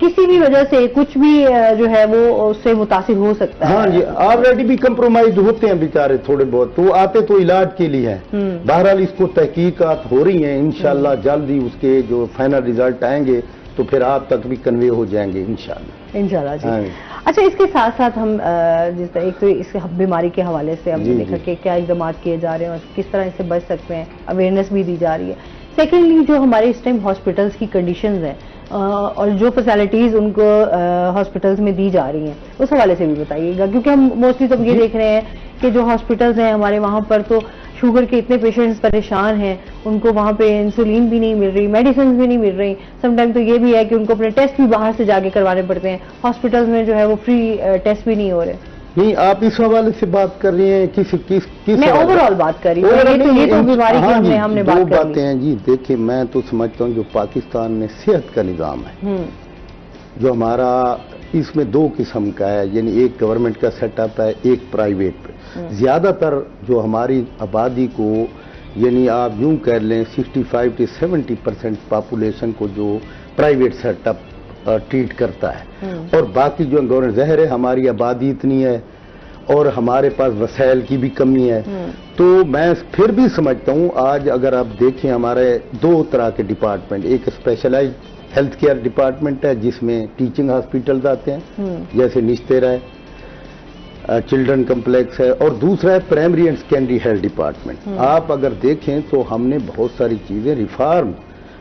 [SPEAKER 2] کسی بھی وجہ سے کچھ بھی جو ہے وہ اس سے متاثر ہو سکتا ہے.
[SPEAKER 3] ہاں جی آلریڈی بھی کمپرومائز ہوتے ہیں بیچارے تھوڑے بہت, تو آتے تو علاج کے لیے ہیں. بہرحال اس کو تحقیقات ہو رہی ہیں, انشاءاللہ جلد ہی اس کے جو فائنل ریزلٹ آئیں گے تو پھر آپ تک بھی کنوے ہو جائیں گے انشاءاللہ
[SPEAKER 2] جی. اچھا اس کے ساتھ ساتھ ہم جس طرح ایک تو اس بیماری کے حوالے سے ہم نے دیکھا کہ کیا اقدامات کیے جا رہے ہیں اور کس طرح اس سے بچ سکتے ہیں, اویئرنیس بھی دی جا رہی ہے. سیکنڈلی جو ہمارے اس ٹائم ہاسپٹلس کی کنڈیشنز ہیں اور جو فیسلٹیز ان کو ہاسپٹلس میں دی جا رہی ہیں اس حوالے سے بھی بتائیے گا, کیونکہ ہم موسٹلی تو یہ دیکھ رہے ہیں کہ جو ہاسپٹلس ہیں ہمارے وہاں پر تو شوگر کے اتنے پیشنٹس پریشان ہیں, ان کو وہاں پہ انسولین بھی نہیں مل رہی, میڈیسنز بھی نہیں مل رہی. سم ٹائم تو یہ بھی ہے کہ ان کو اپنے ٹیسٹ بھی باہر سے جا کے کروانے پڑتے ہیں, ہاسپٹلس میں جو ہے وہ فری ٹیسٹ بھی نہیں ہو رہے.
[SPEAKER 3] نہیں آپ اس حوالے سے بات کر رہی ہیں کس
[SPEAKER 2] میں اوور آل بات کر رہی ہوں, یہ تو بیماری کی ہم نے بات کر لی.
[SPEAKER 3] دو باتیں ہیں جی. دیکھیں میں تو سمجھتا ہوں جو پاکستان میں صحت کا نظام ہے جو ہمارا اس میں 2 قسم کا ہے, یعنی ایک گورنمنٹ کا سیٹ اپ ہے, ایک پرائیویٹ پہ. زیادہ تر جو ہماری آبادی کو یعنی آپ یوں کہہ لیں 65 سے 70% پاپولیشن کو جو پرائیویٹ سیٹ اپ ٹریٹ کرتا ہے, اور باقی جو گورنمنٹ ظاہر ہے ہماری آبادی اتنی ہے اور ہمارے پاس وسائل کی بھی کمی ہے. تو میں پھر بھی سمجھتا ہوں آج اگر آپ دیکھیں ہمارے 2 طرح کے ڈپارٹمنٹ, ایک اسپیشلائزڈ ہیلتھ کیئر ڈپارٹمنٹ ہے جس میں ٹیچنگ ہاسپٹلز آتے ہیں جیسے نشترا ہے, چلڈرن کمپلیکس ہے, اور دوسرا ہے primary and secondary health department. آپ اگر دیکھیں تو ہم نے بہت ساری چیزیں ریفارم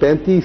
[SPEAKER 3] 35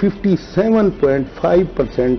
[SPEAKER 3] 57.5%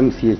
[SPEAKER 3] MCH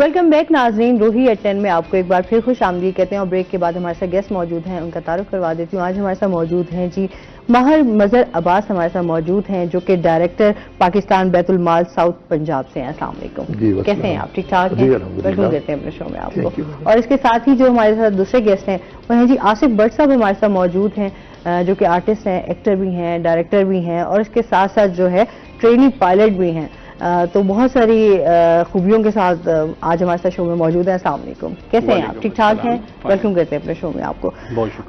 [SPEAKER 2] ویلکم بیک ناظرین، روہی ایٹ 10 میں آپ کو ایک بار پھر خوش آمدید کہتے ہیں، اور بریک کے بعد ہمارے ساتھ گیسٹ موجود ہیں، ان کا تعارف کروا دیتی ہوں۔ آج ہمارے ساتھ موجود ہیں جی ماہر مظہر عباس، ہمارے ساتھ موجود ہیں جو کہ ڈائریکٹر پاکستان بیت المال ساؤتھ پنجاب سے ہیں۔ السلام علیکم، کیسے ہیں آپ؟ ٹھیک ٹھاک ہیں؟ ویلکم کہتے ہیں اپنے شو میں آپ کو۔ اور اس کے ساتھ ہی جو ہمارے ساتھ دوسرے گیسٹ ہیں وہ ہیں جی آصف بٹ صاحب، ہمارے ساتھ موجود ہیں جو کہ آرٹسٹ ہیں، ایکٹر بھی ہیں، ڈائریکٹر بھی ہیں، اور اس کے ساتھ ساتھ جو ہے ٹریننگ پائلٹ بھی ہیں۔ تو بہت ساری خوبیوں کے ساتھ آج ہمارے ساتھ شو میں موجود ہیں۔ السلام علیکم، کیسے ہیں آپ؟ ٹھیک ٹھاک ہیں؟ ویلکم کرتے ہیں اپنے شو میں آپ کو۔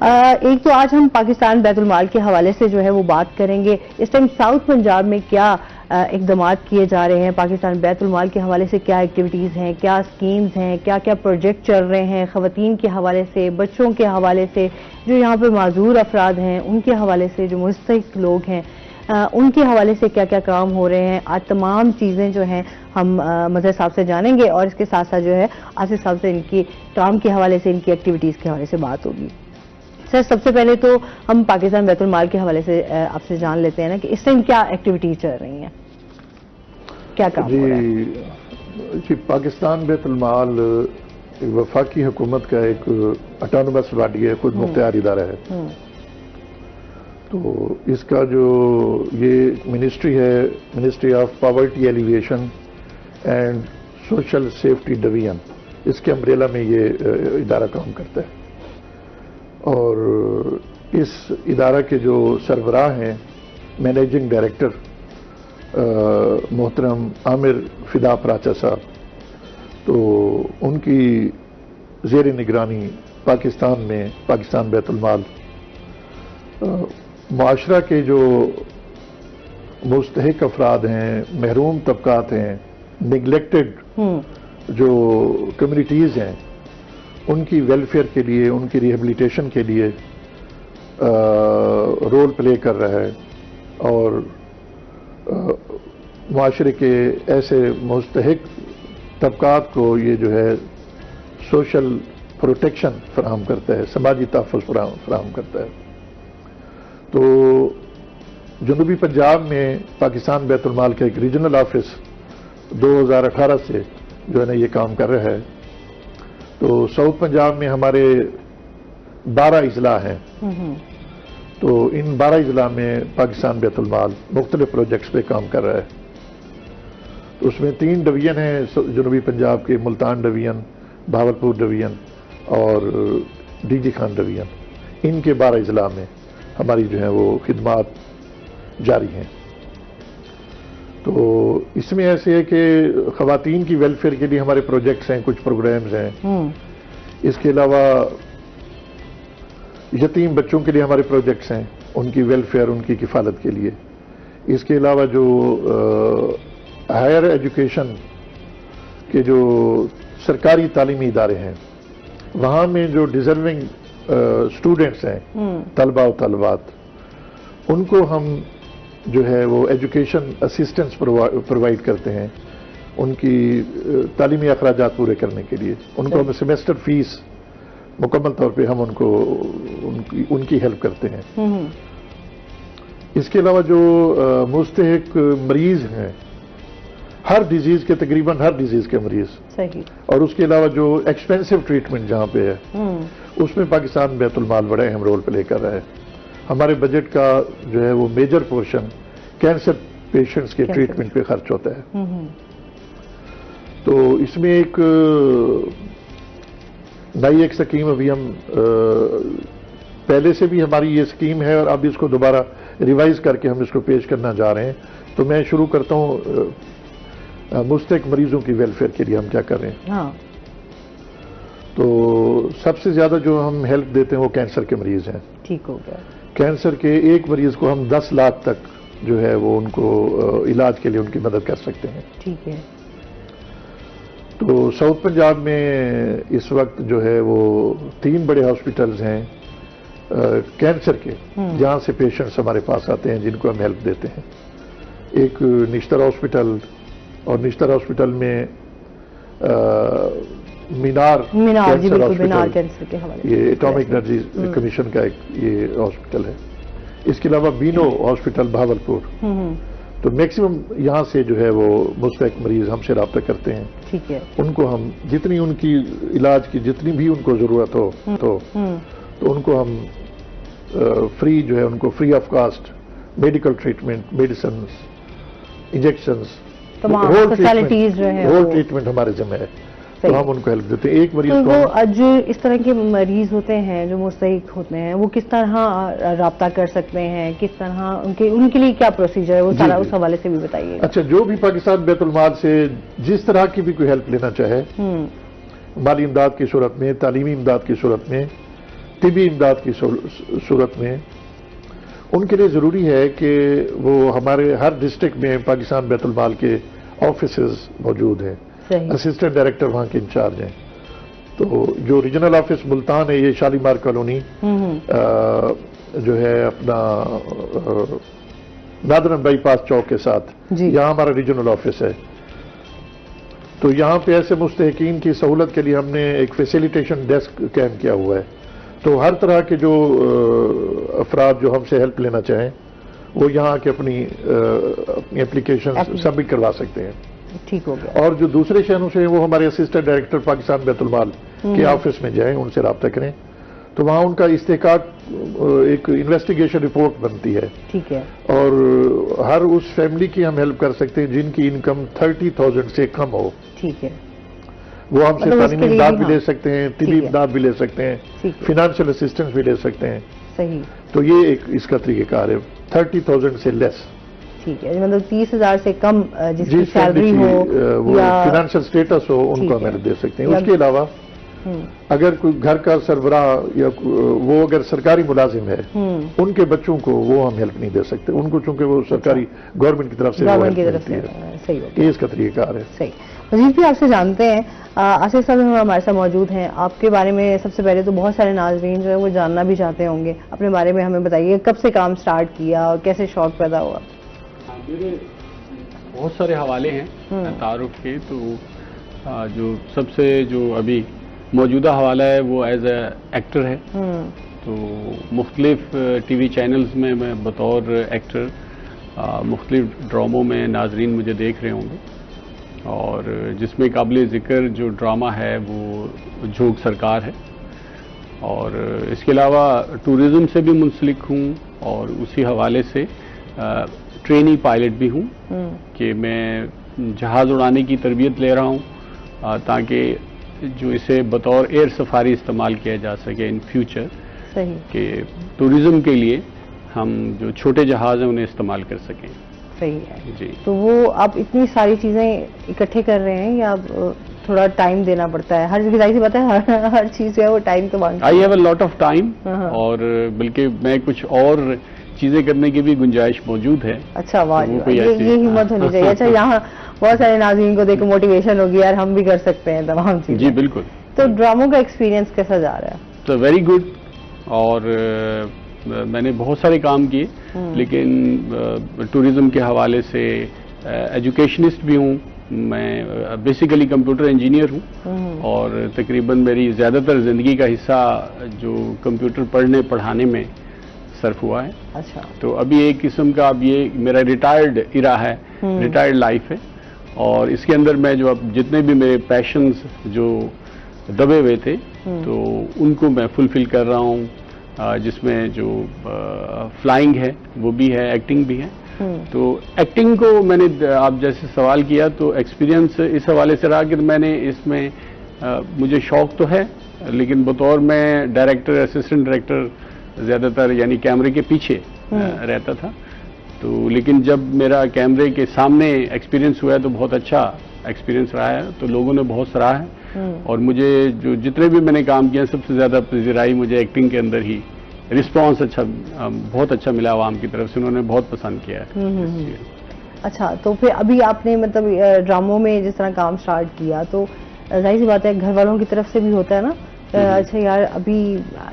[SPEAKER 2] ایک تو آج ہم پاکستان بیت المال کے حوالے سے جو ہے وہ بات کریں گے، اس ٹائم ساؤتھ پنجاب میں کیا اقدامات کیے جا رہے ہیں، پاکستان بیت المال کے حوالے سے کیا ایکٹیویٹیز ہیں، کیا اسکیمز ہیں، کیا کیا پروجیکٹ چل رہے ہیں، خواتین کے حوالے سے، بچوں کے حوالے سے، جو یہاں پہ معذور افراد ہیں ان کے حوالے سے، جو مستحق لوگ ہیں ان کے حوالے سے کیا کیا کام ہو رہے ہیں۔ آج تمام چیزیں جو ہیں ہم مظہر صاحب سے جانیں گے، اور اس کے ساتھ ساتھ جو ہے آصف صاحب سے ان کی کام کے حوالے سے، ان کی ایکٹیویٹیز کے حوالے سے بات ہوگی۔ سر، سب سے پہلے تو ہم پاکستان بیت المال کے حوالے سے آپ سے جان لیتے ہیں نا کہ اس ٹائم کیا ایکٹیویٹیز چل رہی ہیں، کیا کام ہو رہا ہے؟
[SPEAKER 4] جی، پاکستان بیت المال وفاقی حکومت کا ایک اٹانومس باڈی ہے، خود مختار ادارہ ہے۔ تو اس کا جو یہ منسٹری ہے، ministry of poverty alleviation and social safety division, اس کے امبریلا میں یہ ادارہ کام کرتا ہے۔ اور اس ادارہ کے جو سربراہ ہیں، مینیجنگ ڈائریکٹر محترم عامر فدا پراچا صاحب، تو ان کی زیر نگرانی پاکستان میں پاکستان بیت المال معاشرہ کے جو مستحق افراد ہیں، محروم طبقات ہیں، نگلیکٹڈ جو کمیونٹیز ہیں، ان کی ویلفیئر کے لیے، ان کی ریہیبلیٹیشن کے لیے رول پلے کر رہا ہے، اور معاشرے کے ایسے مستحق طبقات کو یہ جو ہے سوشل پروٹیکشن فراہم کرتا ہے، سماجی تحفظ فراہم کرتا ہے۔ تو جنوبی پنجاب میں پاکستان بیت المال کا ایک ریجنل آفس 2018 سے جو ہے نا یہ کام کر رہا ہے۔ تو ساؤتھ پنجاب میں ہمارے 12 اضلاع ہیں، تو ان 12 اضلاع میں پاکستان بیت المال مختلف پروجیکٹس پہ کام کر رہا ہے۔ تو اس میں 3 ڈویژن ہیں جنوبی پنجاب کے، ملتان ڈویژن، بھاولپور ڈویژن اور ڈی جی خان ڈویژن۔ ان کے 12 اضلاع میں ہماری جو ہے وہ خدمات جاری ہیں۔ تو اس میں ایسے ہے کہ خواتین کی ویلفیئر کے لیے ہمارے پروجیکٹس ہیں، کچھ پروگرامز ہیں۔ اس کے علاوہ یتیم بچوں کے لیے ہمارے پروجیکٹس ہیں، ان کی ویلفیئر، ان کی کفالت کے لیے۔ اس کے علاوہ جو ہائر ایجوکیشن کے جو سرکاری تعلیمی ادارے ہیں، وہاں میں جو ڈیزرونگ اسٹوڈنٹس ہیں، طلباء و طالبات، ان کو ہم جو ہے وہ ایجوکیشن اسسٹنس پرووائڈ کرتے ہیں، ان کی تعلیمی اخراجات پورے کرنے کے لیے۔ ان کو ہم سیمیسٹر فیس مکمل طور پہ ہم ان کی ہیلپ کرتے ہیں۔ اس کے علاوہ جو مستحق مریض ہیں، ہر ڈیزیز کے، تقریباً ہر ڈیزیز کے مریض،
[SPEAKER 2] صحیح،
[SPEAKER 4] اور اس کے علاوہ جو ایکسپینسو ٹریٹمنٹ جہاں پہ ہے، اس میں پاکستان بیت المال بڑا اہم رول پلے کر رہا ہے۔ ہمارے بجٹ کا جو ہے وہ میجر پورشن کینسر پیشنٹس کے ٹریٹمنٹ پہ خرچ ہوتا ہے۔ تو اس میں ایک نئی ایک سکیم ابھی ہم پہلے سے بھی ہماری یہ سکیم ہے، اور اب اس کو دوبارہ ریوائز کر کے ہم اس کو پیش کرنا جا رہے ہیں۔ تو میں شروع کرتا ہوں مستحق مریضوں کی ویلفیئر کے لیے ہم کیا کر رہے ہیں۔ تو سب سے زیادہ جو ہم ہیلپ دیتے ہیں وہ کینسر کے مریض ہیں۔
[SPEAKER 2] ٹھیک ہو گیا۔
[SPEAKER 4] کینسر کے ایک مریض کو ہم 10 لاکھ تک جو ہے وہ ان کو علاج کے لیے ان کی مدد کر سکتے ہیں۔
[SPEAKER 2] ٹھیک ہے۔
[SPEAKER 4] تو ساؤتھ پنجاب میں اس وقت جو ہے وہ 3 بڑے ہاسپٹلز ہیں کینسر کے، جہاں سے پیشنٹس ہمارے پاس آتے ہیں، جن کو ہم ہیلپ دیتے ہیں۔ ایک نشتر ہاسپٹل، اور نشتر ہاسپٹل میں مینار
[SPEAKER 2] کینسر کے حوالے،
[SPEAKER 4] یہ ایٹامک انرجی کمیشن کا ایک یہ ہاسپٹل ہے۔ اس کے علاوہ بینو ہاسپٹل بھاولپور، تو میکسیمم یہاں سے جو ہے وہ مستحق مریض ہم سے رابطہ کرتے ہیں.
[SPEAKER 2] ٹھیک ہے.
[SPEAKER 4] ان کو ہم جتنی ان کی علاج کی جتنی بھی ان کو ضرورت ہو تو ان کو ہم فری جو ہے ان کو free of cost medical treatment, medicines, injections,
[SPEAKER 2] تمام فیسلٹیز جو ہیں
[SPEAKER 4] ہول ٹریٹمنٹ ہمارے ذمہ ہے. تو ہم ان کو ہیلپ دیتے ہیں. ایک مریض
[SPEAKER 2] تو
[SPEAKER 4] کو
[SPEAKER 2] وہ جو اس طرح کے مریض ہوتے ہیں جو مستحق ہوتے ہیں وہ کس طرح رابطہ کر سکتے ہیں، کس طرح ان کے لیے کیا پروسیجر ہے، وہ سارا اس حوالے سے بھی بتائیے.
[SPEAKER 4] اچھا، جو بھی پاکستان بیت المال سے جس طرح کی بھی کوئی ہیلپ لینا چاہے، مالی امداد کی صورت میں، تعلیمی امداد کی صورت میں، طبی امداد کی صورت میں، ان کے لیے ضروری ہے کہ وہ ہمارے ہر ڈسٹرکٹ میں پاکستان بیت المال کے آفیسز موجود ہیں. اسسٹنٹ ڈائریکٹر وہاں کے انچارج ہیں. تو جو ریجنل آفس ملتان ہے یہ شالیمار کالونی جو ہے اپنا نادرن بائی پاس چوک کے ساتھ، یہاں ہمارا ریجنل آفس ہے. تو یہاں پہ ایسے مستحقین کی سہولت کے لیے ہم نے ایک فیسیلیٹیشن ڈیسک قائم کیا ہوا ہے. تو ہر طرح کے جو افراد جو ہم سے ہیلپ لینا چاہیں وہ یہاں کے اپنی اپلیکیشن سبمٹ کروا سکتے ہیں.
[SPEAKER 2] ٹھیک ہو گیا.
[SPEAKER 4] اور جو دوسرے شہروں سے ہیں وہ ہمارے اسسٹنٹ ڈائریکٹر پاکستان بیت المال کے آفس میں جائیں، ان سے رابطہ کریں. تو وہاں ان کا استحقاق ایک انویسٹیگیشن رپورٹ بنتی ہے.
[SPEAKER 2] ٹھیک ہے.
[SPEAKER 4] اور ہر اس فیملی کی ہم ہیلپ کر سکتے ہیں جن کی انکم 30,000 سے کم ہو.
[SPEAKER 2] ٹھیک ہے.
[SPEAKER 4] وہ ہم سے تعلیمی امداد بھی لے سکتے ہیں، طبی امداد بھی لے سکتے ہیں، فائنینشیل اسسٹنس بھی لے سکتے ہیں.
[SPEAKER 2] صحیح.
[SPEAKER 4] تو یہ ایک اس کا طریقہ کار ہے. 30,000 سے لیس.
[SPEAKER 2] ٹھیک ہے، مطلب 30,000 سے کم جس کی سیلری ہو
[SPEAKER 4] یا فائنینشیل اسٹیٹس ہو ان کو ہم ہیلپ دے سکتے ہیں. اس کے علاوہ اگر کوئی گھر کا سربراہ یا وہ اگر سرکاری ملازم ہے ان کے بچوں کو وہ ہم ہیلپ نہیں دے سکتے. ان کو چونکہ وہ سرکاری گورنمنٹ کی طرف سے یہ اس کا طریقہ کار ہے.
[SPEAKER 2] صحیح. مزید بھی آپ سے جانتے ہیں، آصف صاحب ہمارے ساتھ موجود ہیں. آپ کے بارے میں سب سے پہلے تو بہت سارے ناظرین جو ہے وہ جاننا بھی چاہتے ہوں گے، اپنے بارے میں ہمیں بتائیے کب سے کام سٹارٹ کیا اور کیسے شوق پیدا ہوا.
[SPEAKER 5] میرے بہت سارے حوالے ہیں تعارف کے. تو جو سب سے جو ابھی موجودہ حوالہ ہے وہ ایز اے ایکٹر ہے. تو مختلف ٹی وی چینلز میں میں بطور ایکٹر مختلف ڈراموں میں ناظرین مجھے دیکھ رہے ہوں گے. اور جس میں قابل ذکر جو ڈرامہ ہے وہ جھوک سرکار ہے. اور اس کے علاوہ ٹورزم سے بھی منسلک ہوں اور اسی حوالے سے ٹرینی پائلٹ بھی ہوں کہ میں جہاز اڑانے کی تربیت لے رہا ہوں تاکہ جو اسے بطور ایئر سفاری استعمال کیا جا سکے ان فیوچر.
[SPEAKER 2] صحیح. کہ
[SPEAKER 5] ٹورزم کے لیے ہم جو چھوٹے جہاز ہیں انہیں استعمال کر سکیں.
[SPEAKER 2] صحیح ہے.
[SPEAKER 5] جی.
[SPEAKER 2] تو وہ آپ اتنی ساری چیزیں اکٹھے کر رہے ہیں یا تھوڑا ٹائم دینا پڑتا ہے؟ ہر ظاہر سی بات ہے، ہر چیز جو ہے وہ ٹائم تو مانگتی ہے.
[SPEAKER 5] I have a lot of time. اور بلکہ میں کچھ اور چیزیں کرنے کی بھی گنجائش موجود ہے.
[SPEAKER 2] اچھا، واہ، یہ ہمت ہونی چاہیے. اچھا، یہاں بہت سارے ناظرین کو دیکھ موٹیویشن ہوگی یار ہم بھی کر سکتے ہیں تمام چیزیں.
[SPEAKER 5] جی بالکل.
[SPEAKER 2] تو ڈراموں کا ایکسپیرینس کیسا جا رہا ہے؟
[SPEAKER 5] تو ویری گڈ. اور میں نے بہت سارے کام کیے لیکن ٹورزم کے حوالے سے ایجوکیشنسٹ بھی ہوں. میں بیسیکلی کمپیوٹر انجینئر ہوں اور تقریباً میری زیادہ تر زندگی کا حصہ جو کمپیوٹر پڑھنے پڑھانے میں صرف ہوا ہے.
[SPEAKER 2] اچھا. تو
[SPEAKER 5] ابھی ایک قسم کا اب یہ میرا ریٹائرڈ ایرا ہے، ریٹائرڈ لائف ہے. اور اس کے اندر میں جو اب جتنے بھی میرے پیشنز جو دبے ہوئے تھے تو ان کو میں فلفل کر رہا ہوں. جس میں جو فلائنگ ہے وہ بھی ہے، ایکٹنگ بھی ہے. تو ایکٹنگ کو میں نے آپ جیسے سوال کیا تو ایکسپیرینس اس حوالے سے رہا کہ میں نے اس میں مجھے شوق تو ہے لیکن بطور میں ڈائریکٹر، اسسٹنٹ ڈائریکٹر زیادہ تر یعنی کیمرے کے پیچھے رہتا تھا. تو لیکن جب میرا کیمرے کے سامنے ایکسپیرینس ہوا ہے تو بہت اچھا ایکسپیرینس رہا ہے. تو لوگوں نے بہت سراہا ہے اور مجھے جو جتنے بھی میں نے کام کیا سب سے زیادہ پذیرائی مجھے ایکٹنگ کے اندر ہی رسپانس بہت اچھا ملا عوام کی طرف سے. انہوں نے بہت پسند کیا ہے.
[SPEAKER 2] اچھا. تو پھر ابھی آپ نے مطلب ڈراموں میں جس طرح کام سٹارٹ کیا تو ظاہر سی بات ہے گھر والوں کی طرف سے بھی ہوتا ہے نا. اچھا یار ابھی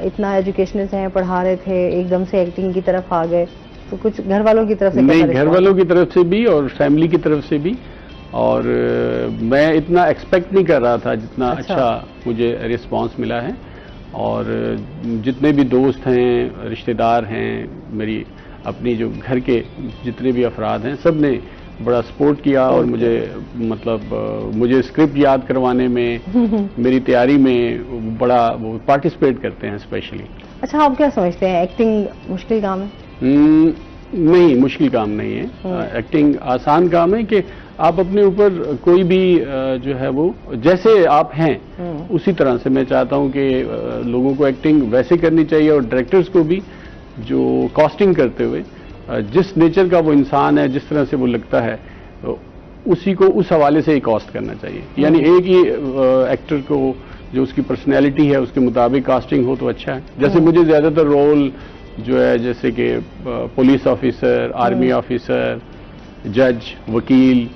[SPEAKER 2] اتنا ایجوکیشنسٹ ہیں، پڑھا رہے تھے، ایک دم سے ایکٹنگ کی طرف آ گئے تو کچھ گھر والوں کی طرف سے؟
[SPEAKER 5] نہیں، گھر والوں کی طرف سے بھی اور فیملی کی طرف سے بھی. اور میں اتنا ایکسپیکٹ نہیں کر رہا تھا جتنا اچھا مجھے رسپانس ملا ہے. اور جتنے بھی دوست ہیں، رشتہ دار ہیں، میری اپنی جو گھر کے جتنے بھی افراد ہیں سب نے بڑا سپورٹ کیا اور مجھے مطلب مجھے اسکرپٹ یاد کروانے میں میری تیاری میں بڑا وہ پارٹیسپیٹ کرتے ہیں اسپیشلی.
[SPEAKER 2] اچھا آپ کیا سمجھتے ہیں ایکٹنگ مشکل کام ہے؟
[SPEAKER 5] نہیں مشکل کام نہیں ہے. ایکٹنگ آسان کام ہے کہ آپ اپنے اوپر کوئی بھی جو ہے وہ جیسے آپ ہیں اسی طرح سے میں چاہتا ہوں کہ لوگوں کو ایکٹنگ ویسے کرنی چاہیے اور ڈائریکٹرز کو بھی جو کاسٹنگ کرتے ہوئے جس نیچر کا وہ انسان ہے جس طرح سے وہ لگتا ہے اسی کو اس حوالے سے ہی کاسٹ کرنا چاہیے. یعنی ایک ہی ایکٹر کو جو اس کی پرسنالٹی ہے اس کے مطابق کاسٹنگ ہو تو اچھا ہے. جیسے مجھے زیادہ تر رول جو ہے جیسے کہ پولیس آفیسر، آرمی آفیسر، جج، وکیل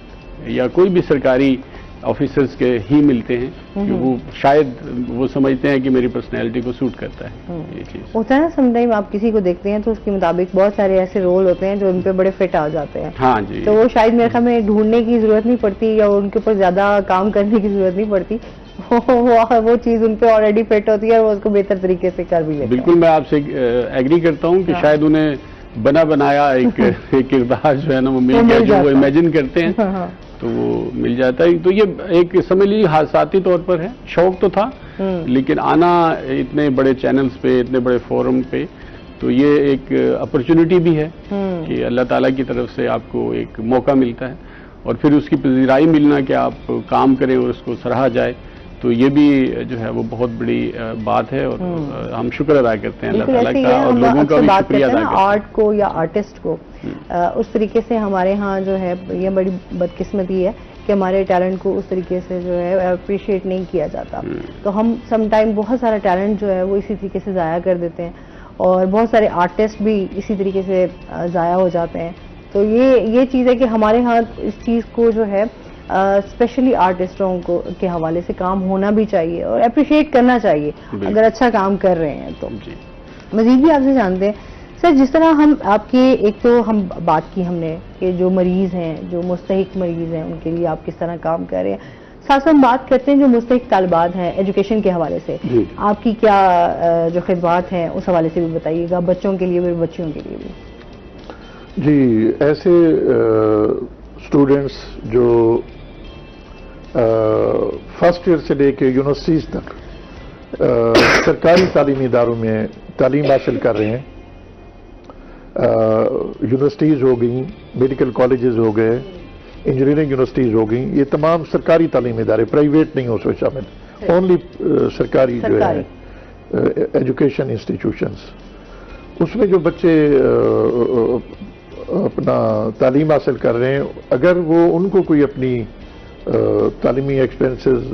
[SPEAKER 5] یا کوئی بھی سرکاری آفیسرز کے ہی ملتے ہیں کہ وہ شاید وہ سمجھتے ہیں کہ میری پرسنالٹی کو سوٹ کرتا ہے یہ چیز.
[SPEAKER 2] ہوتا ہے نا سم ٹائم آپ کسی کو دیکھتے ہیں تو اس کے مطابق بہت سارے ایسے رول ہوتے ہیں جو ان پہ بڑے فٹ آ جاتے ہیں.
[SPEAKER 5] ہاں جی.
[SPEAKER 2] تو وہ شاید میرے خیال میں ڈھونڈنے کی ضرورت نہیں پڑتی یا ان کے اوپر زیادہ کام کرنے کی ضرورت نہیں پڑتی. وہ چیز ان پہ آلریڈی فٹ ہوتی ہے اور وہ اس کو بہتر طریقے سے کر بھی لیتے ہیں.
[SPEAKER 5] بالکل میں آپ سے ایگری کرتا ہوں کہ شاید انہیں بنا بنایا ایک کردار جو ہے نا وہ مل گیا جو وہ امیجن کرتے ہیں تو وہ مل جاتا ہے. تو یہ ایک سمجھ لیجیے حادثاتی طور پر ہے. شوق تو تھا لیکن آنا اتنے بڑے چینلز پہ اتنے بڑے فورم پہ تو یہ ایک اپرچونٹی بھی ہے کہ اللہ تعالیٰ کی طرف سے آپ کو ایک موقع ملتا ہے اور پھر اس کی پذیرائی ملنا کہ آپ کام کریں اور اس کو سراہا جائے تو یہ بھی جو ہے وہ بہت بڑی بات ہے اور ہم شکر ادا کرتے ہیں اللہ تعالیٰ کا اور لوگوں کا بھی شکریہ ادا کرتے ہیں.
[SPEAKER 2] آرٹ کو یا آرٹسٹ کو اس طریقے سے ہمارے ہاں جو ہے یہ بڑی بدقسمتی ہے کہ ہمارے ٹیلنٹ کو اس طریقے سے جو ہے اپریشیٹ نہیں کیا جاتا. تو ہم سم ٹائم بہت سارا ٹیلنٹ جو ہے وہ اسی طریقے سے ضائع کر دیتے ہیں اور بہت سارے آرٹسٹ بھی اسی طریقے سے ضائع ہو جاتے ہیں. تو یہ چیز ہے کہ ہمارے ہاں اس چیز کو جو ہے اسپیشلی آرٹسٹوں کے حوالے سے کام ہونا بھی چاہیے اور اپریشیٹ کرنا چاہیے اگر اچھا کام کر رہے ہیں تو. مزید بھی آپ سے جانتے ہیں سر جس طرح ہم آپ کے ایک تو ہم بات کی ہم نے کہ جو مریض ہیں جو مستحق مریض ہیں ان کے لیے آپ کس طرح کام کر رہے ہیں. ساتھ ہم بات کرتے ہیں جو مستحق طالبات ہیں ایجوکیشن کے حوالے سے آپ کی کیا جو خدمات ہیں اس حوالے سے بھی بتائیے گا بچوں کے لیے بھی بچیوں کے لیے بھی.
[SPEAKER 4] جی ایسے اسٹوڈنٹس جو فرسٹ ایئر سے لے کے یونیورسٹیز تک سرکاری تعلیمی اداروں میں تعلیم حاصل کر رہے ہیں. یونیورسٹیز ہو گئیں، میڈیکل کالجز ہو گئے، انجینئرنگ یونیورسٹیز ہو گئیں، یہ تمام سرکاری تعلیمی ادارے پرائیویٹ نہیں ہو اس میں شامل، اونلی سرکاری جو ہے ایجوکیشن انسٹیٹیوشنز. اس میں جو بچے اپنا تعلیم حاصل کر رہے ہیں اگر وہ ان کو کوئی اپنی تعلیمی ایکسپینسز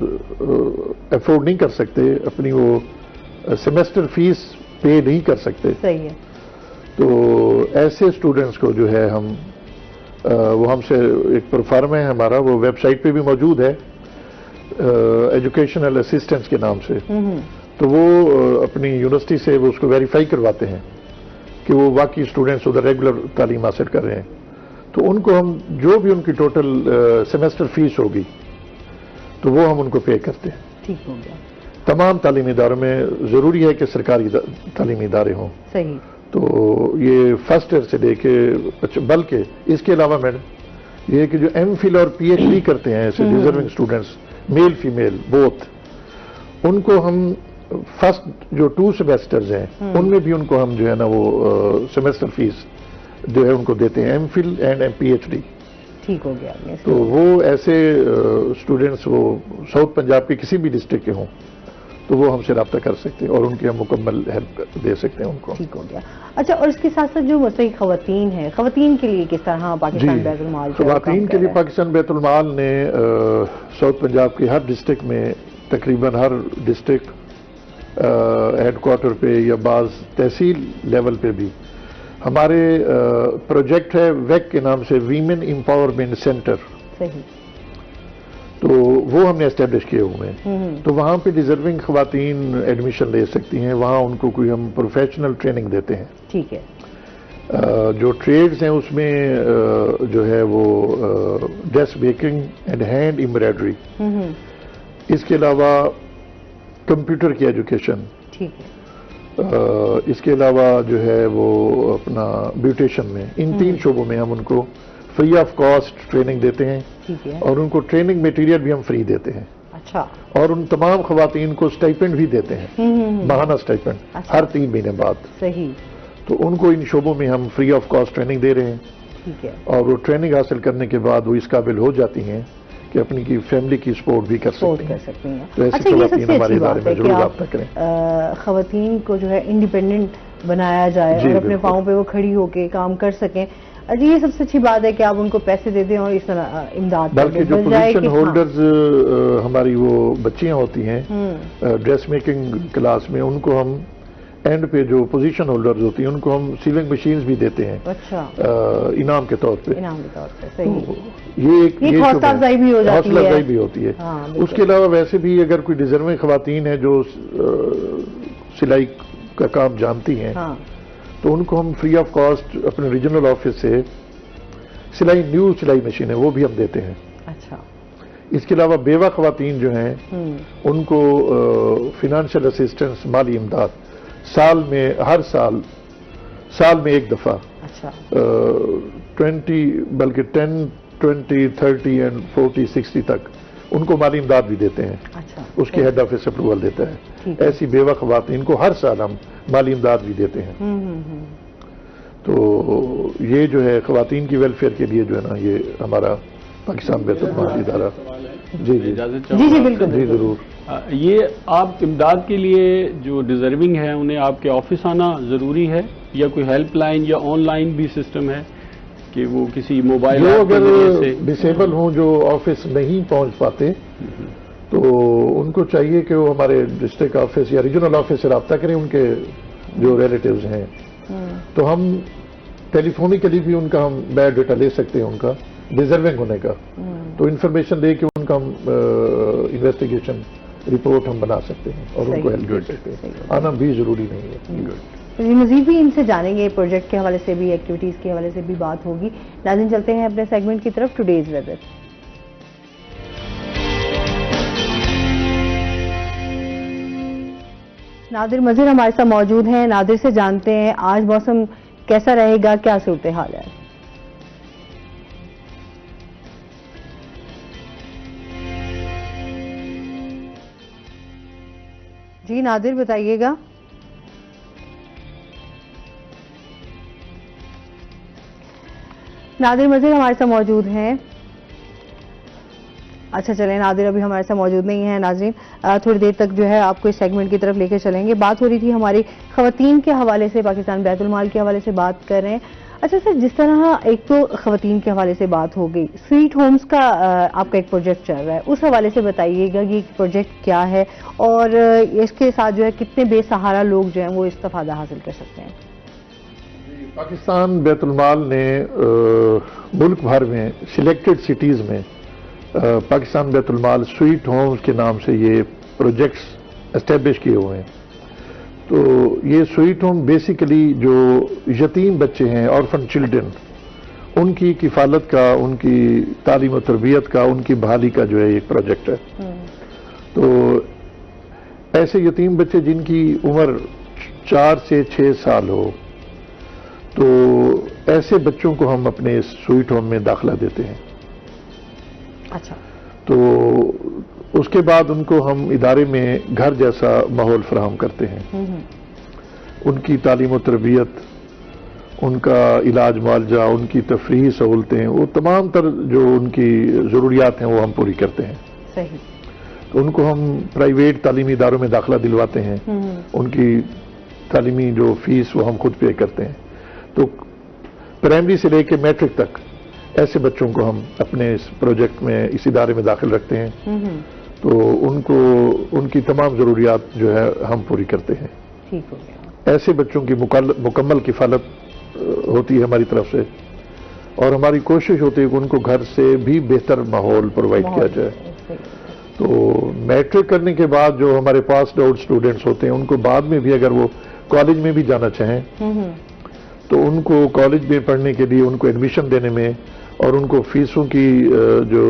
[SPEAKER 4] افورڈ نہیں کر سکتے، اپنی وہ سیمیسٹر فیس پے نہیں کر سکتے،
[SPEAKER 2] صحیح ہے،
[SPEAKER 4] تو ایسے اسٹوڈنٹس کو جو ہے ہم وہ ہم سے ایک پروفارم ہے ہمارا وہ ویب سائٹ پہ بھی موجود ہے ایجوکیشنل اسسٹنس کے نام سے. تو وہ اپنی یونیورسٹی سے وہ اس کو ویریفائی کرواتے ہیں کہ وہ واقعی اسٹوڈنٹس ادھر ریگولر تعلیم حاصل کر رہے ہیں. تو ان کو ہم جو بھی ان کی ٹوٹل سیمیسٹر فیس ہوگی تو وہ ہم ان کو پے کرتے ہیں.
[SPEAKER 2] ٹھیک ہو گیا.
[SPEAKER 4] تمام تعلیمی اداروں میں ضروری ہے کہ سرکاری تعلیمی ادارے ہوں.
[SPEAKER 2] صحیح.
[SPEAKER 4] تو یہ فرسٹ ایئر سے لے کے بلکہ اس کے علاوہ میڈم یہ کہ جو ایم فل اور پی ایچ ڈی کرتے ہیں ایسے deserving students male female both in کو ہم فرسٹ جو 2 سیمیسٹرز ہیں ان میں بھی ان کو ہم جو ہے نا وہ سیمیسٹر فیس جو ہے ان کو دیتے ہیں M Phil and P H D.
[SPEAKER 2] ٹھیک ہو گیا.
[SPEAKER 4] تو وہ ایسے اسٹوڈنٹس وہ ساؤتھ پنجاب کے کسی بھی ڈسٹرکٹ کے ہوں تو وہ ہم سے رابطہ کر سکتے ہیں اور ان کی ہم مکمل ہیلپ دے سکتے ہیں ان کو.
[SPEAKER 2] ٹھیک ہو گیا. اچھا اور اس کے ساتھ ساتھ جو مستحق خواتین ہیں خواتین کے لیے کس طرح پاکستان بیت المال
[SPEAKER 4] خواتین کے لیے پاکستان بیت المال نے ساؤتھ پنجاب کے ہر ڈسٹرکٹ میں تقریباً ہر ڈسٹرکٹ ہیڈ کوارٹر پہ یا بعض تحصیل لیول پہ بھی ہمارے پروجیکٹ ہے ویک کے نام سے ویمن امپاورمنٹ سینٹر.
[SPEAKER 2] صحیح.
[SPEAKER 4] تو وہ ہم نے اسٹیبلش کیے ہوئے ہیں. تو وہاں پہ ڈیزرونگ خواتین ایڈمیشن لے سکتی ہیں. وہاں ان کو کوئی ہم پروفیشنل ٹریننگ دیتے ہیں.
[SPEAKER 2] ٹھیک ہے.
[SPEAKER 4] جو ٹریڈز ہیں اس میں جو ہے وہ dress making and hand embroidery, اس کے علاوہ کمپیوٹر کی ایجوکیشن.
[SPEAKER 2] ٹھیک ہے.
[SPEAKER 4] اس کے علاوہ جو ہے وہ اپنا بیوٹیشن میں، ان 3 شعبوں میں ہم ان کو فری آف کاسٹ ٹریننگ دیتے ہیں،
[SPEAKER 2] ٹھیک ہے.
[SPEAKER 4] اور ان کو ٹریننگ میٹیریل بھی ہم فری دیتے ہیں،
[SPEAKER 2] اچھا.
[SPEAKER 4] اور ان تمام خواتین کو اسٹائپنڈ بھی دیتے ہیں، ماہانہ اسٹائپنڈ
[SPEAKER 2] اچھا.
[SPEAKER 4] ہر 3 مہینے بعد.
[SPEAKER 2] صحیح.
[SPEAKER 4] تو ان کو ان شعبوں میں ہم فری آف کاسٹ ٹریننگ دے رہے ہیں،
[SPEAKER 2] ٹھیک ہے.
[SPEAKER 4] اور وہ ٹریننگ حاصل کرنے کے بعد وہ اس قابل ہو جاتی ہیں کہ اپنی کی فیملی کی سپورٹ بھی کر
[SPEAKER 2] سپورٹ
[SPEAKER 4] سکتی
[SPEAKER 2] کر
[SPEAKER 4] ہیں.
[SPEAKER 2] سکتی ہیں.
[SPEAKER 4] تو ایسی
[SPEAKER 2] اچھا، یہ سب
[SPEAKER 4] خواتین
[SPEAKER 2] سے
[SPEAKER 4] ہمارے
[SPEAKER 2] اچھی
[SPEAKER 4] ادارے
[SPEAKER 2] بات
[SPEAKER 4] میں
[SPEAKER 2] ہے کہ
[SPEAKER 4] ضرور
[SPEAKER 2] آپ
[SPEAKER 4] رابطہ کریں.
[SPEAKER 2] خواتین کو جو ہے انڈیپینڈنٹ بنایا جائے
[SPEAKER 4] جی،
[SPEAKER 2] اور اپنے
[SPEAKER 4] بالکل.
[SPEAKER 2] پاؤں پہ وہ کھڑی ہو کے کام کر سکیں. جی، یہ سب سے اچھی بات ہے کہ آپ ان کو پیسے دے دیں اور اس طرح امداد کر
[SPEAKER 4] بلکہ
[SPEAKER 2] دیں.
[SPEAKER 4] جو
[SPEAKER 2] بجائے
[SPEAKER 4] پوزیشن
[SPEAKER 2] کہ
[SPEAKER 4] ہولڈرز ہماری وہ بچیاں ہوتی ہیں ڈریس میکنگ کلاس میں، ان کو ہم اینڈ پہ جو پوزیشن ہولڈرز ہوتی ہیں ان کو ہم سیونگ مشینز بھی دیتے ہیں
[SPEAKER 2] اچھا،
[SPEAKER 4] انعام کے طور پہ.
[SPEAKER 2] انعام کے طور پہ. صحیح.
[SPEAKER 4] یہ ایک
[SPEAKER 2] یہ حوصلہ افزائی بھی ہو جاتی
[SPEAKER 4] حوصلہ
[SPEAKER 2] ہے.
[SPEAKER 4] افزائی بھی ہوتی ہے.
[SPEAKER 2] ہاں، بالکل.
[SPEAKER 4] اس کے علاوہ ویسے بھی اگر کوئی ڈیزرونگ خواتین ہیں جو سلائی کا کام جانتی ہیں،
[SPEAKER 2] ہاں،
[SPEAKER 4] تو ان کو ہم فری آف کاسٹ اپنے ریجنل آفس سے نیو سلائی مشین ہے وہ بھی ہم دیتے ہیں.
[SPEAKER 2] اچھا.
[SPEAKER 4] اس کے علاوہ بیوہ خواتین جو ہیں ان کو فائنینشیل اسسٹنس، مالی امداد ہر سال میں ایک دفعہ
[SPEAKER 2] اچھا.
[SPEAKER 4] 20 بلکہ 10 20 30 اینڈ 40 60 تک ان کو مالی امداد بھی دیتے ہیں.
[SPEAKER 2] اچھا.
[SPEAKER 4] اس کی ہیڈ آفس اپروول دیتا ہے.
[SPEAKER 2] ٹھیک ہے.
[SPEAKER 4] ایسی بیوہ خواتین کو ہر سال ہم مالی امداد بھی دیتے ہیں. تو یہ جو ہے خواتین کی ویلفیئر کے لیے جو ہے نا یہ ہمارا پاکستان بیت المال ادارہ. جی جی
[SPEAKER 5] اجازت
[SPEAKER 2] جی
[SPEAKER 5] چاہوں
[SPEAKER 2] جی
[SPEAKER 5] گا.
[SPEAKER 2] بالکل.
[SPEAKER 4] جی ضرور.
[SPEAKER 5] یہ آپ امداد کے لیے جو ڈیزرونگ ہیں انہیں آپ کے آفس آنا ضروری ہے، یا کوئی ہیلپ لائن یا آن لائن بھی سسٹم ہے کہ وہ کسی موبائل
[SPEAKER 4] جو
[SPEAKER 5] ایپ کے
[SPEAKER 4] اگر
[SPEAKER 5] ذریعے سے؟
[SPEAKER 4] ڈسیبل ہوں جو آفس نہیں پہنچ پاتے تو ان کو چاہیے کہ وہ ہمارے ڈسٹرکٹ آفس یا ریجنل آفس سے رابطہ کریں، ان کے جو ریلیٹیوز ہیں. تو ہم ٹیلی فونیکلی بھی ان کا ہم بایو ڈیٹا لے سکتے ہیں ان کا ڈیزرونگ ہونے کا. تو انفارمیشن دے کے ان کا ہم انویسٹیگیشن رپورٹ ہم بنا سکتے ہیں اور ان کو ہیلپ کر سکتے ہیں. آنا بھی ضروری نہیں ہے.
[SPEAKER 2] جی، مزید بھی ان سے جانیں گے، پروجیکٹ کے حوالے سے بھی، ایکٹیویٹیز کے حوالے سے بھی بات ہوگی. ناظرین، چلتے ہیں اپنے سیگمنٹ کی طرف، ٹوڈیز ویدر. نادر مظہر ہمارے ساتھ موجود ہیں. نادر سے جانتے ہیں آج موسم کیسا رہے گا، کیا صورتحال ہے؟ جی نادر بتائیے گا. نادر مظہر ہمارے ساتھ موجود ہیں. اچھا چلیں، نادر ابھی ہمارے ساتھ موجود نہیں ہے. ناظرین، تھوڑی دیر تک جو ہے آپ کو اس سیگمنٹ کی طرف لے کے چلیں گے. بات ہو رہی تھی ہماری خواتین کے حوالے سے، پاکستان بیت المال کے حوالے سے بات کر رہے ہیں. اچھا سر، جس طرح ایک تو خواتین کے حوالے سے بات ہو گئی، سویٹ ہومز کا آپ کا ایک پروجیکٹ چل رہا ہے، اس حوالے سے بتائیے گا یہ پروجیکٹ کیا ہے اور اس کے ساتھ جو ہے کتنے بے سہارا لوگ جو ہیں وہ استفادہ حاصل کر سکتے ہیں؟
[SPEAKER 4] پاکستان بیت المال نے ملک بھر میں سلیکٹڈ سٹیز میں پاکستان بیت المال سویٹ ہومز کے نام سے یہ پروجیکٹس اسٹیبلش کیے ہوئے ہیں. تو یہ سویٹ ہوم بیسیکلی جو یتیم بچے ہیں، آرفن چلڈرن، ان کی کفالت کا، ان کی تعلیم و تربیت کا، ان کی بحالی کا جو ہے ایک پروجیکٹ ہے. تو ایسے یتیم بچے جن کی عمر 4 سے 6 سال ہو، تو ایسے بچوں کو ہم اپنے اس سویٹ ہوم میں داخلہ دیتے ہیں.
[SPEAKER 2] اچھا.
[SPEAKER 4] تو اس کے بعد ان کو ہم ادارے میں گھر جیسا ماحول فراہم کرتے ہیں. ان کی تعلیم و تربیت، ان کا علاج معالجہ، ان کی تفریحی سہولتیں، وہ تمام تر جو ان کی ضروریات ہیں وہ ہم پوری کرتے ہیں.
[SPEAKER 2] صحیح.
[SPEAKER 4] تو ان کو ہم پرائیویٹ تعلیمی اداروں میں داخلہ دلواتے ہیں. ان کی تعلیمی جو فیس وہ ہم خود پے کرتے ہیں. تو پرائمری سے لے کے میٹرک تک ایسے بچوں کو ہم اپنے اس پروجیکٹ میں، اس ادارے میں داخل رکھتے ہیں. تو ان کو ان کی تمام ضروریات جو ہے ہم پوری کرتے ہیں.
[SPEAKER 2] ٹھیک ہو گیا.
[SPEAKER 4] ایسے بچوں کی مکمل کفالت ہوتی ہے ہماری طرف سے، اور ہماری کوشش ہوتی ہے کہ ان کو گھر سے بھی بہتر ماحول پرووائڈ کیا جائے. تو میٹرک کرنے کے بعد جو ہمارے پاس آؤٹ اسٹوڈنٹس ہوتے ہیں، ان کو بعد میں بھی اگر وہ کالج میں بھی جانا چاہیں تو ان کو کالج میں پڑھنے کے لیے ان کو ایڈمیشن دینے میں اور ان کو فیسوں کی جو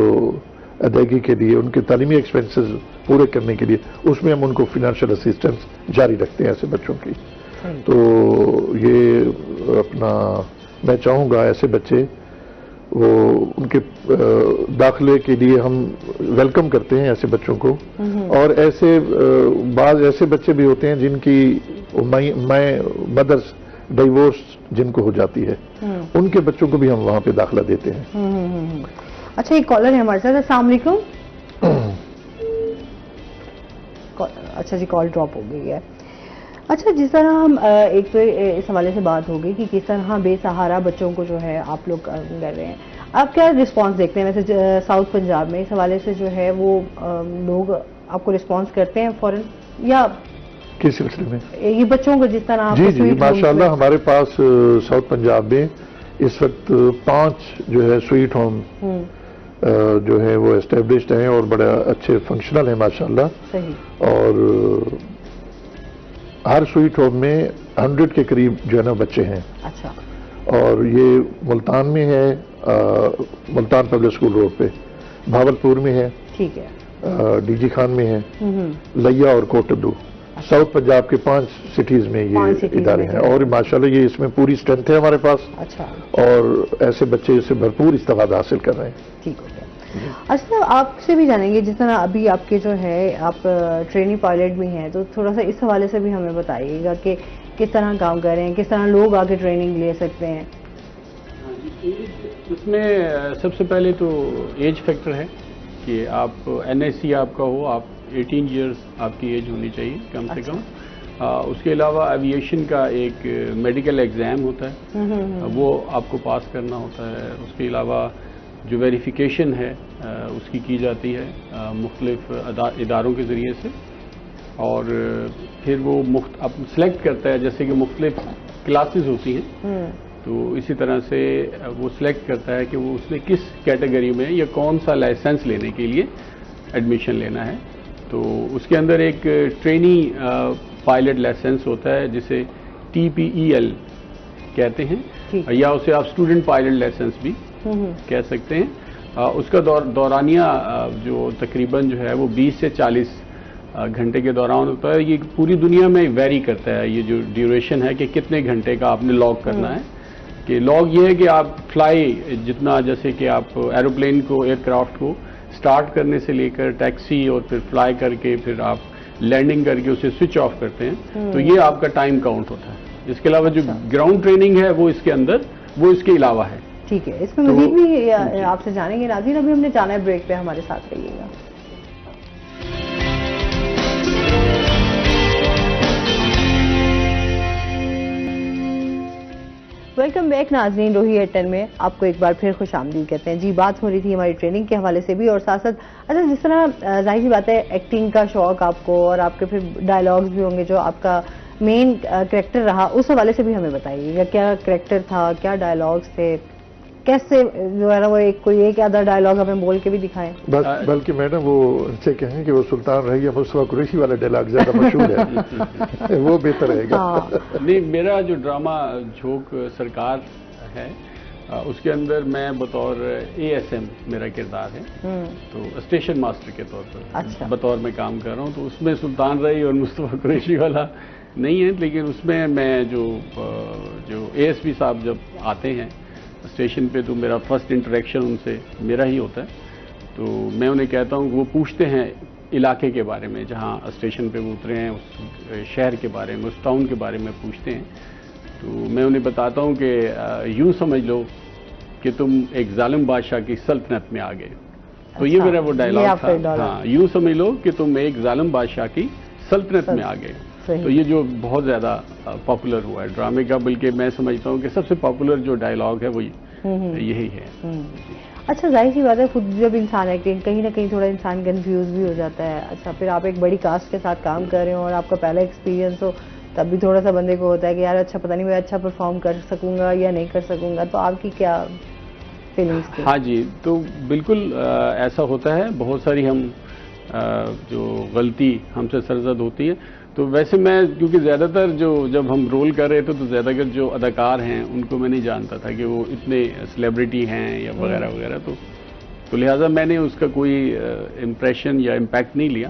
[SPEAKER 4] ادائیگی کے لیے، ان کے تعلیمی ایکسپینسز پورے کرنے کے لیے، اس میں ہم ان کو فائنینشیل اسسٹنس جاری رکھتے ہیں ایسے بچوں کی. تو یہ اپنا میں چاہوں گا ایسے بچے وہ ان کے داخلے کے لیے ہم ویلکم کرتے ہیں ایسے بچوں کو. اور ایسے بعض ایسے بچے بھی ہوتے ہیں جن کی مدرس ڈائیورس جن کو ہو جاتی ہے, ان کے بچوں کو بھی ہم وہاں پہ داخلہ دیتے ہیں.
[SPEAKER 2] اچھا, ایک کالر ہے ہمارے ساتھ. السلام علیکم. اچھا جی, کال ڈراپ ہو گئی ہے. اچھا, جس طرح ہم ایک تو اس حوالے سے بات ہو گئی کہ کس طرح بے سہارا بچوں کو جو ہے آپ لوگ کر رہے ہیں, آپ کیا رسپانس دیکھتے ہیں ویسے ساؤتھ پنجاب میں اس حوالے سے جو ہے وہ لوگ آپ کو رسپانس کرتے ہیں فوراً, یا
[SPEAKER 4] کس سلسلے میں
[SPEAKER 2] یہ بچوں کو جس طرح
[SPEAKER 4] جی ماشاءاللہ ہمارے پاس ساؤتھ پنجاب میں اس وقت 5 جو ہے سویٹ ہوم جو ہے وہ اسٹیبلشڈ ہیں اور بڑے اچھے فنکشنل ہیں ماشاءاللہ.
[SPEAKER 2] صحیح.
[SPEAKER 4] اور ہر سویٹ ہوم میں 100 کے قریب جو ہے نا بچے ہیں.
[SPEAKER 2] اچھا.
[SPEAKER 4] اور یہ ملتان میں ہے, ملتان پبلک اسکول روڈ پہ, بھاولپور میں ہے,
[SPEAKER 2] ٹھیک ہے,
[SPEAKER 4] ڈی جی خان میں ہے, لیا اور کوٹدو. ساؤتھ پنجاب کے 5 سٹیز میں یہ ادارے ہیں اور ماشاءاللہ یہ اس میں پوری اسٹرینتھ ہے ہمارے پاس.
[SPEAKER 2] اچھا.
[SPEAKER 4] اور ایسے بچے اس سے بھرپور استفادہ حاصل کر رہے ہیں.
[SPEAKER 2] ٹھیک ہو گیا. اچھا, آپ سے بھی جانیں گے جس طرح ابھی آپ کے جو ہے آپ ٹریننگ پائلٹ بھی ہیں, تو تھوڑا سا اس حوالے سے بھی ہمیں بتائیے گا کہ کس طرح کام کر رہے ہیں, کس طرح لوگ آ کے ٹریننگ لے سکتے ہیں.
[SPEAKER 5] اس میں سب سے پہلے تو ایج فیکٹر ہے کہ آپ NSC آپ کا ہو, آپ 18 ایئرس آپ کی ایج ہونی چاہیے کم سے کم. اس کے علاوہ ایویشن کا ایک میڈیکل ایگزام ہوتا ہے, وہ آپ کو پاس کرنا ہوتا ہے. اس کے علاوہ جو ویریفیکیشن ہے اس کی جاتی ہے مختلف اداروں کے ذریعے سے, اور پھر وہ سلیکٹ کرتا ہے, جیسے کہ مختلف کلاسز ہوتی ہیں, تو اسی طرح سے وہ سلیکٹ کرتا ہے کہ وہ اس نے کس کیٹیگری میں یا کون سا لائسنس لینے کے لیے ایڈمیشن لینا ہے. تو اس کے اندر ایک ٹرینی پائلٹ لائسنس ہوتا ہے جسے TPEL کہتے ہیں, یا اسے آپ اسٹوڈنٹ پائلٹ لائسنس بھی کہہ سکتے ہیں. اس کا دورانیہ جو تقریباً جو ہے وہ 20 سے 40 گھنٹے کے دوران ہوتا ہے. یہ پوری دنیا میں ویری کرتا ہے یہ جو ڈیوریشن ہے کہ کتنے گھنٹے کا آپ نے لاگ کرنا ہے. کہ لاگ یہ ہے کہ آپ فلائی جتنا, جیسے کہ آپ ایروپلین کو, ایئر کرافٹ کو سٹارٹ کرنے سے لے کر ٹیکسی اور پھر فلائی کر کے پھر آپ لینڈنگ کر کے اسے سوئچ آف کرتے ہیں, تو یہ آپ کا ٹائم کاؤنٹ ہوتا ہے. اس کے علاوہ جو گراؤنڈ ٹریننگ ہے وہ اس کے اندر, وہ اس کے علاوہ ہے.
[SPEAKER 2] ٹھیک ہے, اس میں مزید بھی آپ سے جانیں گے. ناظرین, ابھی ہم نے جانا ہے بریک پہ, ہمارے ساتھ رہیے گا. ویلکم بیک ناظرین, روہی ایئرٹیل میں آپ کو ایک بار پھر خوش آمدید کہتے ہیں. جی, بات ہو رہی تھی ہماری ٹریننگ کے حوالے سے بھی, اور ساتھ ساتھ اچھا جس طرح ظاہر سی بات ہے ایکٹنگ کا شوق آپ کو, اور آپ کے پھر ڈائلاگز بھی ہوں گے جو آپ کا مین کریکٹر رہا, اس حوالے سے بھی ہمیں بتائیے گا کیا کریکٹر تھا, کیا ڈائلاگز تھے, کیسے جو ہے نا وہ کوئی ایک آدھا ڈائلاگ ہمیں بول کے بھی دکھائیں.
[SPEAKER 4] بلکہ میڈم وہ ان سے کہیں کہ وہ سلطان رہی ہے, مصطفیٰ قریشی والا ڈائلاگ زیادہ مشہور ہے, وہ بہتر رہے گا.
[SPEAKER 5] نہیں, میرا جو ڈرامہ جھوک سرکار ہے اس کے اندر میں بطور ASM میرا کردار ہے, تو اسٹیشن ماسٹر کے طور پر بطور میں کام کر رہا ہوں. تو اس میں سلطان رہی اور مصطفیٰ قریشی والا نہیں ہے, لیکن اس میں جو ASP صاحب جب آتے ہیں اسٹیشن پہ تو میرا فرسٹ انٹریکشن ان سے میرا ہی ہوتا ہے. تو میں انہیں کہتا ہوں کہ وہ پوچھتے ہیں علاقے کے بارے میں جہاں اسٹیشن پہ وہ اترے ہیں, اس شہر کے بارے میں, اس ٹاؤن کے بارے میں پوچھتے ہیں. تو میں انہیں بتاتا ہوں کہ یوں سمجھ لو کہ تم ایک ظالم بادشاہ کی سلطنت میں آ گئے. تو یہ میرا وہ ڈائلاگ تھا. ہاں, یوں سمجھ لو کہ تم ایک ظالم بادشاہ کی سلطنت میں آ گئے. تو یہ جو بہت زیادہ پاپولر ہوا ہے ڈرامے کا, بلکہ میں سمجھتا ہوں کہ سب سے پاپولر جو ڈائلاگ ہے وہ یہی ہے.
[SPEAKER 2] اچھا, ظاہر سی بات ہے خود جب انسان ہے کہ کہیں نہ کہیں تھوڑا انسان کنفیوز بھی ہو جاتا ہے. اچھا, پھر آپ ایک بڑی کاسٹ کے ساتھ کام کر رہے ہو اور آپ کا پہلا ایکسپیرینس ہو, تب بھی تھوڑا سا بندے کو ہوتا ہے کہ یار اچھا پتہ نہیں میں اچھا پرفارم کر سکوں گا یا نہیں کر سکوں گا. تو آپ کی کیا فیلنگس تھی؟
[SPEAKER 5] ہاں جی, تو بالکل ایسا ہوتا ہے. بہت ساری ہم جو غلطی ہم سے سرزد ہوتی ہے. تو ویسے میں کیونکہ زیادہ تر جب ہم رول کر رہے تھے تو زیادہ تر جو اداکار ہیں ان کو میں نہیں جانتا تھا کہ وہ اتنے سیلیبریٹی ہیں یا وغیرہ وغیرہ. تو لہٰذا میں نے اس کا کوئی امپریشن یا امپیکٹ نہیں لیا.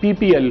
[SPEAKER 5] PPL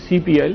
[SPEAKER 5] CPL,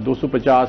[SPEAKER 5] 250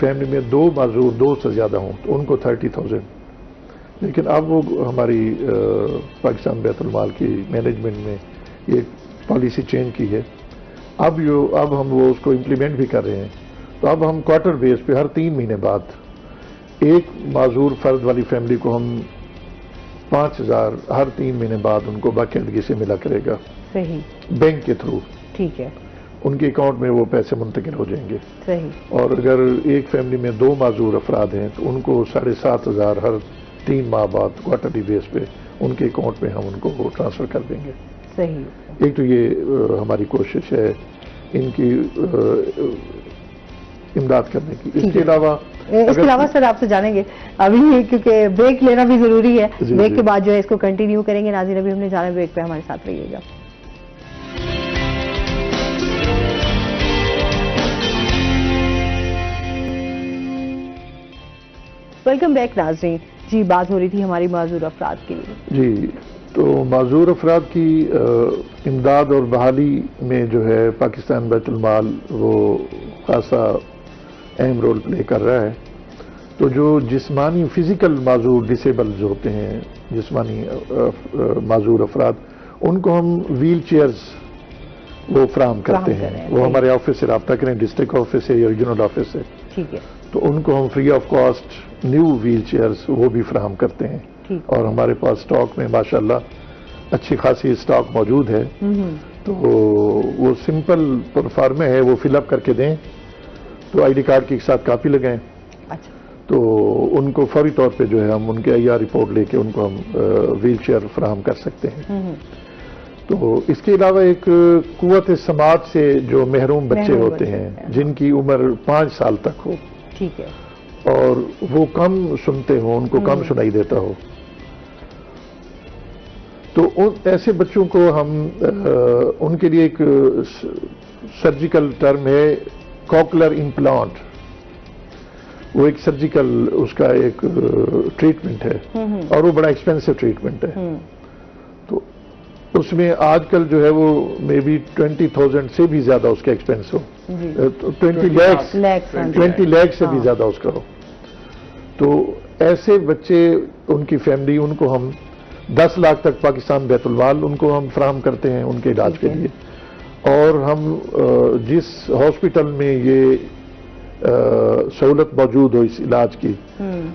[SPEAKER 4] فیملی میں 2 معذور 2 سے زیادہ ہوں تو ان کو 30,000. لیکن اب وہ ہماری پاکستان بیت المال کی مینجمنٹ میں یہ پالیسی چینج کی ہے. اب ہم وہ اس کو امپلیمنٹ بھی کر رہے ہیں. تو اب ہم کوارٹر بیس پہ ہر 3 مہینے بعد ایک معذور فرد والی فیملی کو ہم 5,000 ہر 3 مہینے بعد ان کو باقاعدگی سے ملا کرے گا.
[SPEAKER 2] صحیح.
[SPEAKER 4] بینک کے تھرو.
[SPEAKER 2] ٹھیک ہے.
[SPEAKER 4] ان کے اکاؤنٹ میں وہ پیسے منتقل ہو جائیں گے.
[SPEAKER 2] صحیح. اور
[SPEAKER 4] اگر ایک فیملی میں 2 معذور افراد ہیں تو ان کو 7,500 ہر 3 ماہ بعد کوارٹرلی بیس پہ ان کے اکاؤنٹ میں ہم ان کو ٹرانسفر کر دیں گے.
[SPEAKER 2] صحیح.
[SPEAKER 4] ایک تو یہ ہماری کوشش ہے ان کی امداد کرنے کی. اس کے علاوہ
[SPEAKER 2] سر آپ سے جانیں گے ابھی کیونکہ بریک لینا بھی ضروری ہے. بریک کے بعد جو ہے اس کو کنٹینیو کریں گے. ناظرین ابھی ہم نے جانا بریک پہ, ہمارے ساتھ رہیے گا. ویلکم بیک ناظرین. جی بات ہو رہی تھی ہماری معذور افراد کے لیے.
[SPEAKER 4] جی تو معذور افراد کی امداد اور بحالی میں جو ہے پاکستان بیت المال وہ خاصا اہم رول پلے کر رہا ہے. تو جو جسمانی فزیکل معذور ڈسیبلز ہوتے ہیں, جسمانی معذور افراد, ان کو ہم ویل چیئرز وہ فراہم کرتے ہیں. وہ ہمارے آفس سے رابطہ کریں, ڈسٹرکٹ آفس سے یا ریجنل آفس سے.
[SPEAKER 2] ٹھیک ہے.
[SPEAKER 4] تو ان کو ہم free of cost new wheelchairs وہ بھی فراہم کرتے ہیں. اور ہمارے پاس سٹاک میں ماشاءاللہ اچھی خاصی سٹاک موجود ہے. تو وہ سمپل پرفارم ہے, وہ فل اپ کر کے دیں تو آئی ڈی کارڈ کے ساتھ کاپی لگائیں.
[SPEAKER 2] اچھا.
[SPEAKER 4] تو ان کو فوری طور پہ جو ہے ہم ان کے IR رپورٹ لے کے ان کو ہم ویل چیئر فراہم کر سکتے ہیں. تو اس کے علاوہ ایک قوت سماعت سے جو محروم بچے ہوتے ہیں جن کی عمر 5 سال تک ہو.
[SPEAKER 2] ٹھیک ہے.
[SPEAKER 4] اور وہ کم سنتے ہوں, ان کو کم سنائی دیتا ہو, تو ایسے بچوں کو ہم ان کے لیے ایک سرجیکل ٹرم ہے کوکلر امپلانٹ. وہ ایک سرجیکل اس کا ایک ٹریٹمنٹ ہے اور وہ بڑا ایکسپینسو ٹریٹمنٹ ہے. تو اس میں آج کل جو ہے وہ مے بی 20,000 سے بھی زیادہ اس کا ایکسپینس ہو, 20 لاکھ سے بھی زیادہ اس کا ہو. تو ایسے بچے, ان کی فیملی, ان کو ہم 10 لاکھ تک پاکستان بیت المال ان کو ہم فراہم کرتے ہیں ان کے علاج کے لیے. اور ہم جس ہاسپٹل میں یہ سہولت موجود ہو اس علاج کی,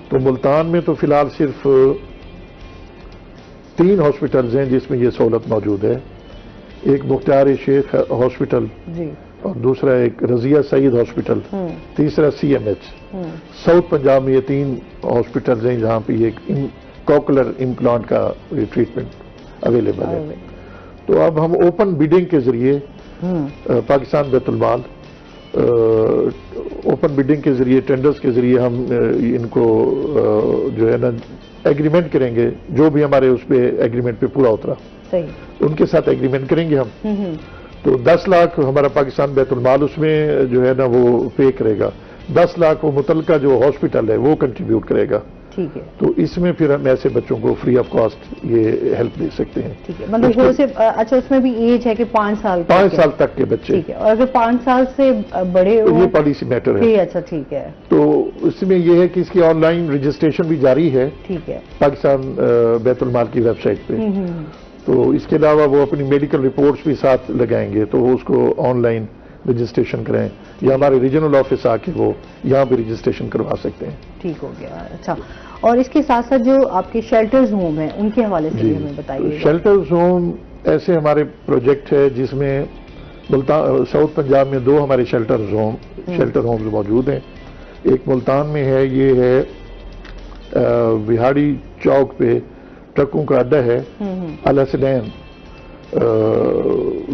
[SPEAKER 4] تو ملتان میں تو فی الحال صرف 3 ہاسپٹلز ہیں جس میں یہ سہولت موجود ہے. ایک مختار شیخ ہاسپٹل, اور دوسرا ایک رضیہ سعید ہاسپٹل, تیسرا CMH. ساؤتھ پنجاب میں یہ 3 ہاسپٹلز ہیں جہاں پہ یہ کوکلر امپلانٹ کا ٹریٹمنٹ اویلیبل ہے. تو اب ہم اوپن بیڈنگ کے ذریعے پاکستان بیت المال اوپن بیڈنگ کے ذریعے, ٹینڈرز کے ذریعے ہم ان کو جو ہے نا ایگریمنٹ کریں گے. جو بھی ہمارے اس پہ ایگریمنٹ پہ پورا اترا ان کے ساتھ ایگریمنٹ کریں گے ہم. تو 10 لاکھ ہمارا پاکستان بیت المال اس میں جو ہے نا وہ پے کرے گا. 10 لاکھ وہ متعلقہ جو ہاسپٹل ہے وہ کنٹریبیوٹ کرے گا.
[SPEAKER 2] ٹھیک ہے. تو
[SPEAKER 4] اس میں پھر ہم ایسے بچوں کو فری آف کاسٹ یہ ہیلپ دے سکتے ہیں.
[SPEAKER 2] ٹھیک ہے. مطلب اچھا اس میں بھی ایج ہے کہ 5 سال
[SPEAKER 4] 5 سال تک کے بچے.
[SPEAKER 2] ٹھیک ہے. اور اگر 5 سال سے بڑے ہوں
[SPEAKER 4] یہ پالیسی میٹر ہے.
[SPEAKER 2] اچھا ٹھیک ہے.
[SPEAKER 4] تو اس میں یہ ہے کہ اس کی آن لائن رجسٹریشن بھی جاری ہے.
[SPEAKER 2] ٹھیک ہے.
[SPEAKER 4] پاکستان بیت المال کی ویب سائٹ پہ. تو اس کے علاوہ وہ اپنی میڈیکل رپورٹس بھی ساتھ لگائیں گے تو اس کو آن لائن رجسٹریشن کریں, یا ہمارے ریجنل آفس آ کے وہ یہاں پہ رجسٹریشن کروا سکتے ہیں. ٹھیک
[SPEAKER 2] ہو گیا. اچھا. اور اس کے ساتھ ساتھ جو آپ کے شیلٹرز ہوم ہیں ان کے حوالے سے بھی ہمیں بتائیے.
[SPEAKER 4] شیلٹرز ہوم ایسے ہمارے پروجیکٹ ہے جس میں ساؤتھ پنجاب میں 2 ہمارے شیلٹر ہومز موجود ہیں. ایک ملتان میں ہے, یہ ہے بہاڑی چوک پہ ٹرکوں کا اڈا ہے, الحسنین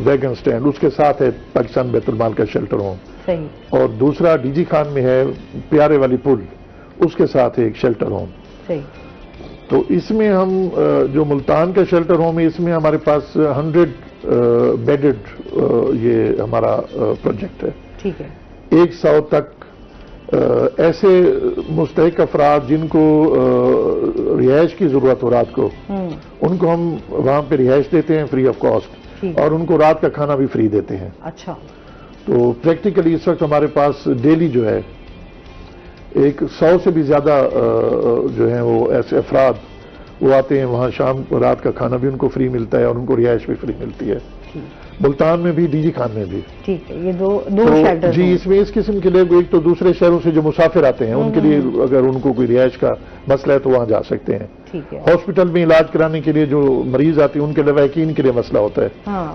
[SPEAKER 4] ویگن سٹینڈ, اس کے ساتھ ہے پاکستان بیت المال کا شیلٹر ہوم. اور دوسرا DG خان میں ہے پیارے والی پل, اس کے ساتھ ہے ایک شیلٹر ہوم. تو اس میں ہم جو ملتان کا شیلٹر ہوم ہے اس میں ہمارے پاس 100 بیڈڈ یہ ہمارا پروجیکٹ ہے. ٹھیک ہے. 100 تک ایسے مستحق افراد جن کو رہائش کی ضرورت ہو رات کو, ان کو ہم وہاں پہ رہائش دیتے ہیں فری آف کاسٹ, اور ان کو رات کا کھانا بھی فری دیتے ہیں. اچھا. تو پریکٹیکلی اس وقت ہمارے پاس ڈیلی جو ہے ایک 100 سے بھی زیادہ جو ہیں وہ ایسے افراد وہ آتے ہیں وہاں، شام رات کا کھانا بھی ان کو فری ملتا ہے اور ان کو رہائش بھی فری ملتی ہے، ملتان میں بھی، ڈی جی خان میں بھی۔
[SPEAKER 2] ٹھیک ہے، یہ دو
[SPEAKER 4] تو جی اس میں اس قسم کے لوگ ایک تو دوسرے شہروں سے جو مسافر آتے ہیں ان کے لیے اگر ان کو کوئی رہائش کا مسئلہ ہے تو وہاں جا سکتے ہیں۔
[SPEAKER 2] ٹھیک ہے،
[SPEAKER 4] ہاسپٹل میں علاج کرانے کے لیے جو مریض آتے ہیں ان کے لواحقین کے لیے مسئلہ ہوتا ہے،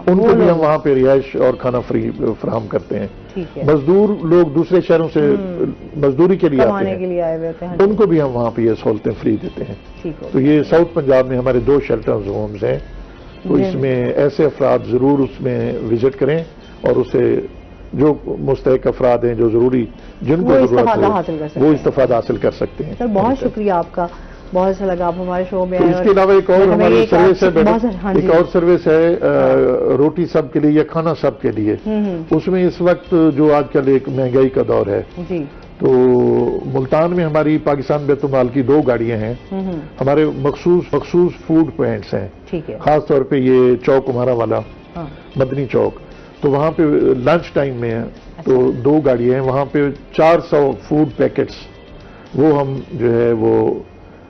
[SPEAKER 4] ان کو بھی ہم وہاں پہ رہائش اور کھانا فری فراہم کرتے ہیں۔
[SPEAKER 2] ٹھیک ہے،
[SPEAKER 4] مزدور لوگ دوسرے شہروں سے مزدوری کے لیے آتے
[SPEAKER 2] کمانے کے
[SPEAKER 4] ہیں
[SPEAKER 2] لیے آئے ہوئے ہوتے ہیں،
[SPEAKER 4] ان کو بھی ہم وہاں پہ یہ سہولتیں فری دیتے ہیں۔
[SPEAKER 2] ٹھیک ہے،
[SPEAKER 4] تو یہ ساؤتھ پنجاب میں ہمارے 2 شیلٹرز ہومز ہیں، تو اس میں ایسے افراد ضرور اس میں وزٹ کریں اور اسے جو مستحق افراد ہیں جو ضروری جن کو ضرورت ہے وہ استفادہ حاصل کر سکتے ہیں۔
[SPEAKER 2] سر بہت شکریہ آپ کا، بہت اچھا لگا آپ ہمارے شو میں
[SPEAKER 4] تو
[SPEAKER 2] آئے۔
[SPEAKER 4] اس کے علاوہ ایک اور ہماری سروس ہے،
[SPEAKER 2] جی
[SPEAKER 4] ایک اور سروس ہے روٹی سب کے لیے یا کھانا سب کے لیے۔ اس میں اس وقت جو آج کل ایک مہنگائی کا دور ہے،
[SPEAKER 2] جی
[SPEAKER 4] تو ملتان میں ہماری پاکستان بیت المال کی 2 گاڑیاں ہیں، ہمارے مخصوص فوڈ پوائنٹس ہیں،
[SPEAKER 2] ٹھیک ہے،
[SPEAKER 4] خاص طور پہ یہ چوک عمارہ والا
[SPEAKER 2] ہاں،
[SPEAKER 4] مدنی چوک، تو وہاں پہ لنچ ٹائم میں تو 2 گاڑیاں ہیں، وہاں پہ 400 فوڈ پیکٹس وہ ہم جو ہے وہ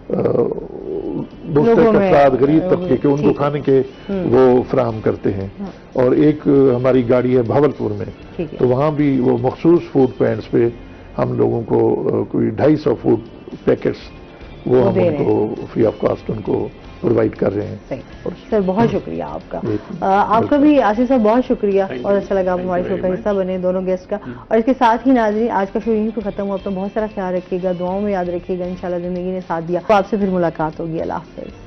[SPEAKER 4] مستحق افراد غریب طبقے کے ان کو کھانے کے وہ فراہم کرتے ہیں۔ اور ایک ہماری گاڑی ہے بھاولپور میں،
[SPEAKER 2] ٹھیک ہے،
[SPEAKER 4] تو وہاں بھی وہ مخصوص فوڈ پوائنٹس پہ ہم لوگوں کو کوئی 250 فوڈ پیکٹس وہ ہم ان کو فری آف کاسٹ ان کو پرووائڈ کر رہے ہیں۔
[SPEAKER 2] صحیح سر، بہت شکریہ آپ کا۔ آپ کا بھی آصف صاحب بہت شکریہ، اور اچھا لگا آپ ہمارے شو کا حصہ بنے دونوں گیسٹ کا۔ اور اس کے ساتھ ہی ناظرین آج کا شو یہیں پہ ختم ہوا، اپنا بہت سارا خیال رکھیے گا، دعاؤں میں یاد رکھیے گا، انشاءاللہ زندگی نے ساتھ دیا تو آپ سے پھر ملاقات ہوگی۔ اللہ حافظ۔